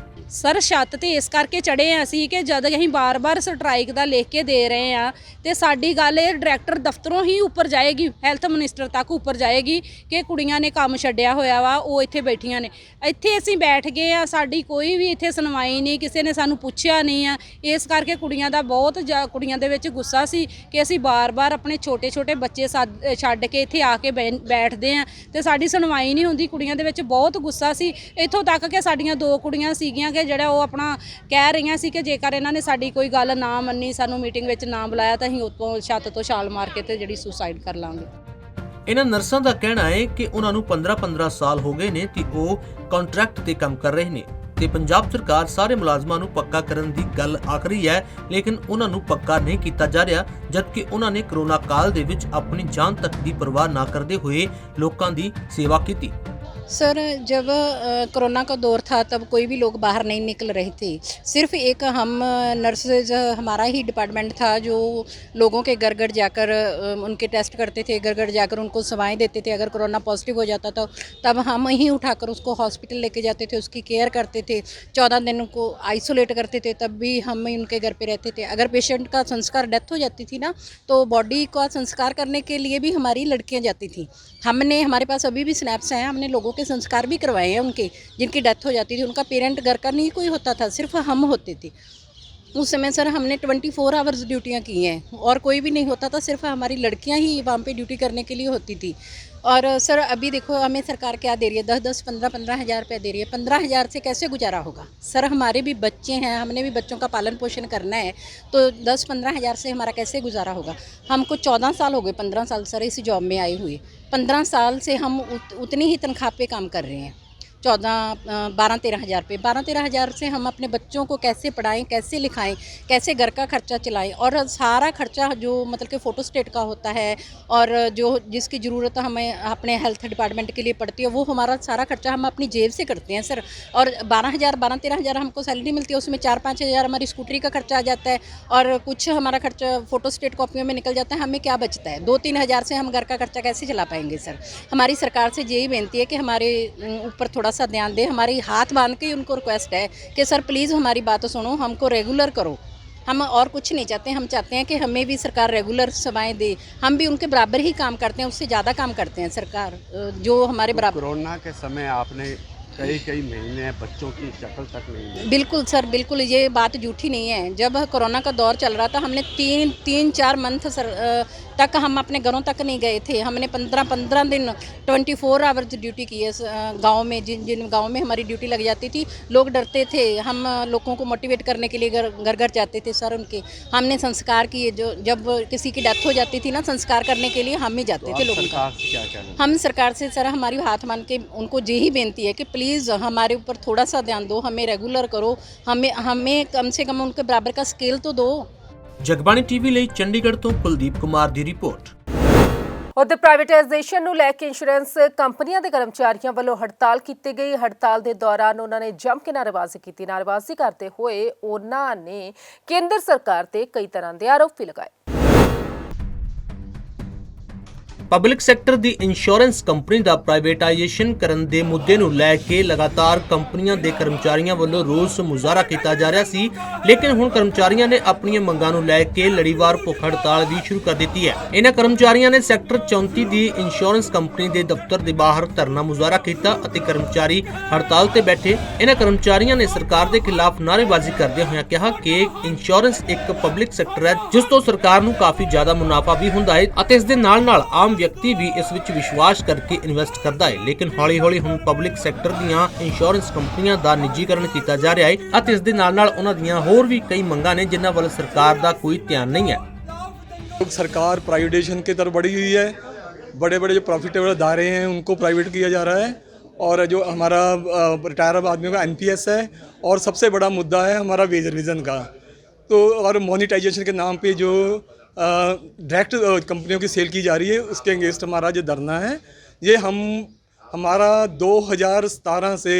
ਸਰ ਛੱਤ ਤੇ ਇਸ ਕਰਕੇ ਚੜੇ ਆ ਅਸੀਂ ਕਿ ਜਦ ਅਸੀਂ ਬਾਰ-ਬਾਰ ਸਟ੍ਰਾਈਕ ਦਾ ਲਿਖ ਕੇ ਦੇ ਰਹੇ ਆ ਤੇ ਸਾਡੀ ਗੱਲ ਇਹ ਡਾਇਰੈਕਟਰ ਦਫ਼ਤਰੋਂ ਹੀ ਉੱਪਰ ਜਾਏਗੀ, ਹੈਲਥ ਮਿਨਿਸਟਰ ਤੱਕ ਉੱਪਰ ਜਾਏਗੀ ਕਿ ਕੁੜੀਆਂ ਨੇ ਕੰਮ ਛੱਡਿਆ ਹੋਇਆ ਵਾ, ਉਹ ਇੱਥੇ ਬੈਠੀਆਂ ਨੇ। ਇੱਥੇ ਅਸੀਂ ਬੈਠ ਗਏ ਆ, ਸਾਡੀ ਕੋਈ ਵੀ ਇੱਥੇ ਸੁਣਵਾਈ ਨਹੀਂ, ਕਿਸੇ ਨੇ ਸਾਨੂੰ ਪੁੱਛਿਆ ਨਹੀਂ ਆ। ਇਸ ਕਰਕੇ ਕੁੜੀਆਂ ਦਾ ਬਹੁਤ ਕੁੜੀਆਂ ਦੇ ਵਿੱਚ ਗੁੱਸਾ ਸੀ ਕਿ ਅਸੀਂ ਬਾਰ-ਬਾਰ ਆਪਣੇ ਛੋਟੇ-ਛੋਟੇ ਬੱਚੇ ਛੱਡ ਕੇ ਇੱਥੇ ਆ ਕੇ ਬੈਠਦੇ ਆ ਤੇ ਸਾਡੀ ਸੁਣਵਾਈ ਨਹੀਂ ਹੁੰਦੀ। ਕੁੜੀਆਂ ਦੇ ਵਿੱਚ ਬਹੁਤ ਗੁੱਸਾ ਸੀ, ਇੱਥੋਂ ਤੱਕ ਕਿ ਸਾਡੀਆਂ 2 ਕੁੜੀਆਂ ਸੀਗੀਆਂ ਕਿ ਜਿਹੜਾ ਉਹ ਆਪਣਾ ਕਹਿ ਰਹੀਆਂ ਸੀ ਕਿ ਜੇਕਰ ਇਹਨਾਂ ਨੇ ਸਾਡੀ ਕੋਈ ਗੱਲ ਨਾ ਮੰਨੀ, ਸਾਨੂੰ ਮੀਟਿੰਗ ਵਿੱਚ ਨਾ ਬੁਲਾਇਆ ਤਾਂ ਅਸੀਂ ਉੱਤੋਂ ਛੱਤ ਤੋਂ ਛਾਲ ਮਾਰ ਕੇ ਤੇ ਜਿਹੜੀ ਸੁਸਾਈਡ ਕਰ ਲਾਂਗੇ। ਇਹਨਾਂ ਨਰਸਾਂ ਦਾ ਕਹਿਣਾ ਹੈ ਕਿ ਉਹਨਾਂ ਨੂੰ 15-15 ਸਾਲ ਹੋ ਗਏ ਨੇ ਤੇ ਉਹ ਕੰਟਰੈਕਟ ਤੇ ਕੰਮ ਕਰ ਰਹੇ ਨੇ ਤੇ ਪੰਜਾਬ ਸਰਕਾਰ ਸਾਰੇ ਮੁਲਾਜ਼ਮਾਂ ਨੂੰ ਪੱਕਾ ਕਰਨ ਦੀ ਗੱਲ ਆਖ ਰਹੀ ਹੈ, ਲੇਕਿਨ ਉਹਨਾਂ ਨੂੰ ਪੱਕਾ ਨਹੀਂ ਕੀਤਾ ਜਾ ਰਿਹਾ, ਜਦਕਿ ਉਹਨਾਂ ਨੇ ਕੋਰੋਨਾ ਕਾਲ ਦੇ ਵਿੱਚ ਆਪਣੀ ਜਾਨ ਤੱਕ ਦੀ ਪਰਵਾਹ ਨਾ ਕਰਦੇ ਹੋਏ ਲੋਕਾਂ ਦੀ ਸੇਵਾ ਕੀਤੀ। सर जब कोरोना का दौर था तब कोई भी लोग बाहर नहीं निकल रहे थे, सिर्फ एक हम नर्सेज हमारा ही डिपार्टमेंट था जो लोगों के घर घर जाकर उनके टेस्ट करते थे, घर घर जाकर उनको सेवाएं देते थे। अगर कोरोना पॉजिटिव हो जाता था तब हम ही उठाकर उसको हॉस्पिटल लेके जाते थे, उसकी केयर करते थे, 14 दिन को आइसोलेट करते थे, तब भी हम ही उनके घर पे रहते थे। अगर पेशेंट का संस्कार डेथ हो जाती थी ना तो बॉडी का संस्कार करने के लिए भी हमारी लड़कियाँ जाती थी। हमने हमारे पास अभी भी स्नैप्स हैं, हमने लोगों के संस्कार भी करवाए हैं उनके जिनकी डेथ हो जाती थी। उनका पेरेंट घर का नहीं कोई होता था, सिर्फ हम होते थे। उस समय सर हमने 24 आवर्स ड्यूटियाँ की हैं और कोई भी नहीं होता था, सिर्फ हमारी लड़कियां ही वहाँ पे ड्यूटी करने के लिए होती थी। और सर अभी देखो हमें सरकार क्या दे रही है, 10-10, 15-15 हज़ार रुपये दे रही है। 15 हज़ार से कैसे गुजारा होगा सर? हमारे भी बच्चे हैं, हमने भी बच्चों का पालन पोषण करना है, तो 10-15 हज़ार से हमारा कैसे गुजारा होगा? हमको 14 साल हो गए, 15 साल सर इस जॉब में आई हुई। 15 साल से हम उतनी ही तनख्वाह पे काम कर रहे हैं, 12-13 हज़ार पे। 12-13 हज़ार से हम अपने बच्चों को कैसे पढ़ाएं, कैसे लिखाएं, कैसे घर का खर्चा चलाएं? और सारा खर्चा जो मतलब कि फ़ोटोस्टेट का होता है और जो जिसकी ज़रूरत हमें अपने हेल्थ डिपार्टमेंट के लिए पड़ती है, वो हमारा सारा खर्चा हम अपनी जेब से करते हैं सर। और 12-13 हज़ार हमको सैलरी मिलती है, उसमें 4-5 हज़ार हमारी स्कूटरी का खर्चा आ जाता है और कुछ हमारा खर्चा फ़ोटोस्टेट कॉपियों में निकल जाता है। हमें क्या बचता है? 2-3 हज़ार से हम घर का खर्चा कैसे चला पाएंगे सर? हमारी सरकार से यही बेनती है कि हमारे ऊपर थोड़ा सा ध्यान दे। हमारी हाथ बांध के उनको रिक्वेस्ट है कि सर प्लीज़ हमारी बात सुनो, हमको रेगुलर करो। हम और कुछ नहीं चाहते, हम चाहते हैं कि हमें भी सरकार रेगुलर सेवाएं दे। हम भी उनके बराबर ही काम करते हैं, उससे ज़्यादा काम करते हैं सरकार जो हमारे बराबर। कोरोना के समय आपने कई महीने बच्चों की शक्ल तक नहीं मिली। बिल्कुल सर, बिल्कुल ये बात झूठी नहीं है। जब कोरोना का दौर चल रहा था, हमने 3-4 मंथ सर तक हम अपने घरों तक नहीं गए थे। हमने 15 दिन 24 आवर्स ड्यूटी की है गाँव में। जिन गाँव में हमारी ड्यूटी लग जाती थी, लोग डरते थे। हम लोगों को मोटिवेट करने के लिए घर घर जाते थे सर उनके। हमने संस्कार किए, जो जब किसी की डेथ हो जाती थी ना, संस्कार करने के लिए हम ही जाते थे लोगों का। हम सरकार से सर हमारी हाथ मान के उनको यही बेनती है कि प्लीज़ हमारे ऊपर थोड़ा सा ध्यान दो, हमें रेगुलर करो, हमें कम से कम उनके बराबर का स्केल तो दो। ਜਗਬਾਣੀ ਟੀਵੀ ਲਈ ਚੰਡੀਗੜ੍ਹ ਤੋਂ ਕੁਲਦੀਪ ਕੁਮਾਰ ਦੀ ਰਿਪੋਰਟ। ਉਧਰ ਪ੍ਰਾਈਵੇਟਾਈਜੇਸ਼ਨ ਨੂੰ ਲੈ ਕੇ ਇੰਸ਼ੋਰੈਂਸ ਕੰਪਨੀਆਂ ਦੇ ਕਰਮਚਾਰੀਆਂ ਵੱਲੋਂ ਹੜਤਾਲ ਕੀਤੀ ਗਈ। ਹੜਤਾਲ ਦੇ ਦੌਰਾਨ ਉਹਨਾਂ ਨੇ ਜੰਮ ਕੇ ਨਾਅਰੇਬਾਜ਼ੀ ਕੀਤੀ। ਨਾਅਰੇਬਾਜ਼ੀ ਕਰਦੇ ਹੋਏ ਉਹਨਾਂ ਨੇ ਕੇਂਦਰ ਸਰਕਾਰ ਤੇ ਕਈ ਤਰ੍ਹਾਂ ਦੇ ਆਰੋਪ ਵੀ ਲਗਾਏ। ਪਬਲਿਕ ਸੈਕਟਰ ਦੀ ਇੰਸ਼ੋਰੈਂਸ ਕੰਪਨੀ ਦਾ ਪ੍ਰਾਈਵੇਟਾਈਜੇਸ਼ਨ ਕਰਨ ਦੇ ਮੁੱਦੇ ਨੂੰ ਲੈ ਕੇ ਲਗਾਤਾਰ ਕੰਪਨੀਆਂ ਦੇ ਕਰਮਚਾਰੀਆਂ ਵੱਲੋਂ ਰੋਸ ਮੁਜ਼ਾਹਰਾ ਕੀਤਾ ਜਾ ਰਿਹਾ ਸੀ, ਲੇਕਿਨ ਹੁਣ ਕਰਮਚਾਰੀਆਂ ਨੇ ਆਪਣੀਆਂ ਮੰਗਾਂ ਨੂੰ ਲੈ ਕੇ ਲੜੀਵਾਰ ਭੁੱਖ ਹੜਤਾਲ ਵੀ ਸ਼ੁਰੂ ਕਰ ਦਿੱਤੀ ਹੈ। ਇਹਨਾਂ ਕਰਮਚਾਰੀਆਂ ਨੇ ਸੈਕਟਰ 34 ਦੀ ਇੰਸ਼ੋਰੈਂਸ ਕੰਪਨੀ ਦੇ ਦਫ਼ਤਰ ਦੇ ਬਾਹਰ ਧਰਨਾ ਮੁਜ਼ਾਹਰਾ ਕੀਤਾ ਅਤੇ ਕਰਮਚਾਰੀ ਹੜਤਾਲ ਤੇ ਬੈਠੇ। ਇਹਨਾਂ ਕਰਮਚਾਰੀਆਂ ਨੇ ਸਰਕਾਰ ਦੇ ਖਿਲਾਫ ਨਾਅਰੇਬਾਜ਼ੀ ਕਰਦਿਆਂ ਹੋਇਆਂ ਕਿਹਾ ਕਿ ਇੰਸ਼ੋਰੈਂਸ ਇੱਕ ਪਬਲਿਕ ਸੈਕਟਰ ਹੈ ਜਿਸ ਤੋਂ ਸਰਕਾਰ ਨੂੰ ਕਾਫੀ ਜ਼ਿਆਦਾ ਮੁਨਾਫਾ ਵੀ ਹੁੰਦਾ ਹੈ ਅਤੇ ਇਸ ਦੇ ਨਾਲ-ਨਾਲ ਆਮ ਵਿਅਕਤੀ ਵੀ ਇਸ ਵਿੱਚ ਵਿਸ਼ਵਾਸ ਕਰਕੇ ਇਨਵੈਸਟ ਕਰਦਾ ਹੈ। ਲੇਕਿਨ ਹੌਲੀ-ਹੌਲੀ ਹੁਣ ਪਬਲਿਕ ਸੈਕਟਰ ਦੀਆਂ ਇੰਸ਼ੋਰੈਂਸ ਕੰਪਨੀਆਂ ਦਾ ਨਿੱਜੀਕਰਨ ਕੀਤਾ ਜਾ ਰਿਹਾ ਹੈ ਅਤੇ ਇਸ ਦੇ ਨਾਲ-ਨਾਲ ਉਹਨਾਂ ਦੀਆਂ ਹੋਰ ਵੀ ਕਈ ਮੰਗਾਂ ਨੇ ਜਿਨ੍ਹਾਂ ਵੱਲ ਸਰਕਾਰ ਦਾ ਕੋਈ ਧਿਆਨ नहीं है। सरकार प्राइवेटाइजेशन की तरफ बढ़ी हुई है। बड़े बड़े जो प्रॉफिटेबल अदारे हैं उनको प्राइवेट किया जा रहा है और जो हमारा रिटायर आदमियों का NPS है और सबसे बड़ा मुद्दा है हमारा वेज रिविज़न का। तो और मोनिटाइजेशन के नाम पे जो डायरेक्ट कंपनियों की सेल की जा रही है उसके अगेंस्ट हमारा जो धरना है, ये हमारा 2017 से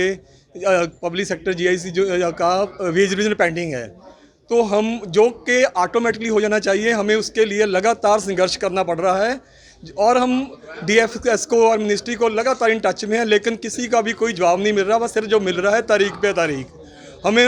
पब्लिक सेक्टर GIC जो का वेज रिविज़न पेंडिंग है। तो हम जो कि ऑटोमेटिकली हो जाना चाहिए, हमें उसके लिए लगातार संघर्ष करना पड़ रहा है और हम DFS को और मिनिस्ट्री को लगातार इन टच में है, लेकिन किसी का भी कोई जवाब नहीं मिल रहा। बस सिर्फ जो मिल रहा है तारीख पे तारीख। हमें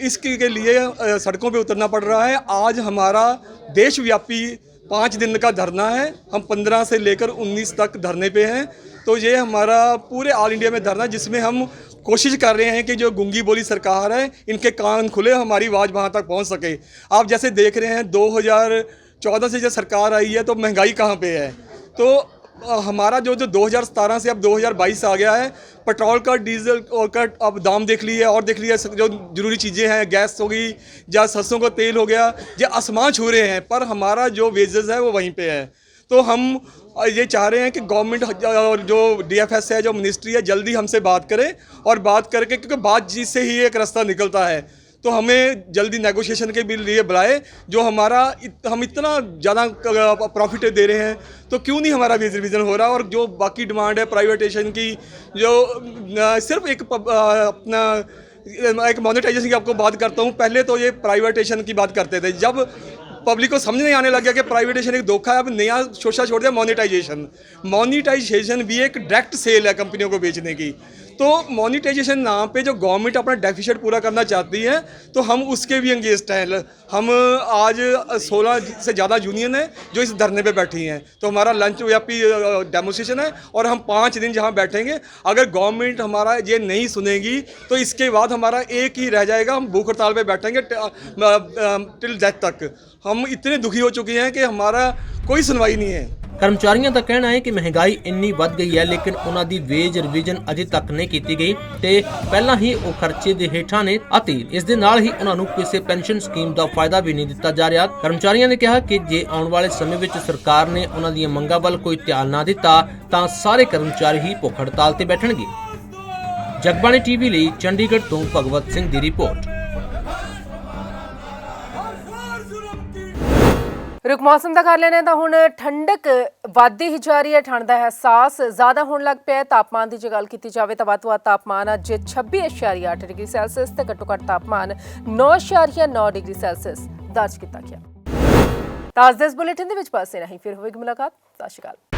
इसके लिए सड़कों पे उतरना पड़ रहा है। आज हमारा देशव्यापी 5 दिन का धरना है। हम 15 से लेकर 19 तक धरने पे हैं। तो ये हमारा पूरे ऑल इंडिया में धरना, जिसमें हम कोशिश कर रहे हैं कि जो गूंगी बोली सरकार है इनके कान खुले, हमारी आवाज़ वहाँ तक पहुँच सके। आप जैसे देख रहे हैं 2014 से जब सरकार आई है तो महंगाई कहाँ पे है। तो हमारा जो 2017 से अब 2022 आ गया है, पेट्रोल का डीजल का अब दाम देख लिए और देख लिया, जो ज़रूरी चीज़ें हैं, गैस हो गई या सरसों का तेल हो गया, ये आसमान छू रहे हैं, पर हमारा जो वेजेस है वो वहीं पे है। तो हम ये चाह रहे हैं कि गवर्नमेंट और जो DFS है, जो मिनिस्ट्री है, जल्दी हमसे बात करे और बात करके, क्योंकि बातचीत से ही एक रास्ता निकलता है। तो हमें जल्दी नेगोशिएशन के भी लिए बुलाए। जो हम इतना ज़्यादा प्रॉफिट दे रहे हैं तो क्यों नहीं हमारा वेज रिविज़न हो रहा। और जो बाकी डिमांड है प्राइवेटाइजेशन की, जो सिर्फ अपना एक मोनेटाइजेशन की आपको बात करता हूँ। पहले तो ये प्राइवेटाइजेशन की बात करते थे, जब पब्लिक को समझ नहीं आने लग गया कि प्राइवेटाइजेशन एक धोखा है, अब नया शोषा छोड़ दिया मोनेटाइजेशन। मोनेटाइजेशन भी एक डायरेक्ट सेल है कंपनियों को बेचने की। तो मोनिटाइजेशन नाम पे जो गवर्नमेंट अपना डेफिसिट पूरा करना चाहती है तो हम उसके भी एंगेज्ड हैं। हम आज 16 से ज़्यादा यूनियन है जो इस धरने पे बैठी हैं, तो हमारा लंच व्यापी डेमोस्ट्रेशन है और हम 5 दिन जहाँ बैठेंगे। अगर गवर्नमेंट हमारा ये नहीं सुनेगी तो इसके बाद हमारा एक ही रह जाएगा, हम भूख हड़ताल पे बैठेंगे टिल डेथ तक। हम इतने दुखी हो चुके हैं कि हमारा कोई सुनवाई नहीं है। ਕਰਮਚਾਰੀਆਂ ਦਾ ਕਹਿਣਾ ਹੈ ਕਿ ਮਹਿੰਗਾਈ ਇੰਨੀ ਵੱਧ ਗਈ ਹੈ ਲੇਕਿਨ ਉਹਨਾਂ ਦੀ ਵੇਜ ਰਿਵੀਜ਼ਨ ਅਜੇ ਤੱਕ ਨਹੀਂ ਕੀਤੀ ਗਈ ਤੇ ਪਹਿਲਾਂ ਹੀ ਉਹ ਖਰਚੇ ਦੇ ਹੇਠਾਂ ਨੇ ਅਤੇ ਇਸ ਦੇ ਨਾਲ ਹੀ ਉਹਨਾਂ ਨੂੰ ਕਿਸੇ ਪੈਨਸ਼ਨ ਸਕੀਮ ਦਾ ਫਾਇਦਾ ਵੀ ਨਹੀਂ ਦਿੱਤਾ ਜਾ ਰਿਹਾ। ਕਰਮਚਾਰੀਆਂ ਨੇ ਕਿਹਾ ਕਿ ਜੇ ਆਉਣ ਵਾਲੇ ਸਮੇਂ ਵਿੱਚ ਸਰਕਾਰ ਨੇ ਉਹਨਾਂ ਦੀਆਂ ਮੰਗਾਂ ਵੱਲ ਕੋਈ ਧਿਆਨ ਨਾ ਦਿੱਤਾ ਤਾਂ ਸਾਰੇ ਕਰਮਚਾਰੀ ਹੀ ਭੁੱਖ ਹੜਤਾਲ ਤੇ ਬੈਠਣਗੇ। ਜਗਬਾਣੀ ਟੀਵੀ ਲਈ ਚੰਡੀਗੜ੍ਹ ਤੋਂ ਭਗਵਤ ਸਿੰਘ ਦੀ ਰਿਪੋਰਟ। रुख मौसम का कर लेने तो हुण ठंडक वधदी ही जा रही है। ठंड का एहसास ज़्यादा होने लग पिया है। तापमान की जो गल की जाए तो वध तापमान अज 26.8 डिग्री सैल्सियस तो घट्टो घट्ट तापमान 9.9 डिग्री सैल्सियस दर्ज किया गया। तो अज दे इस बुलेटिन दे विच बस इन्ना ही, फिर होवेगी मुलाकात। सत श्री अकाल।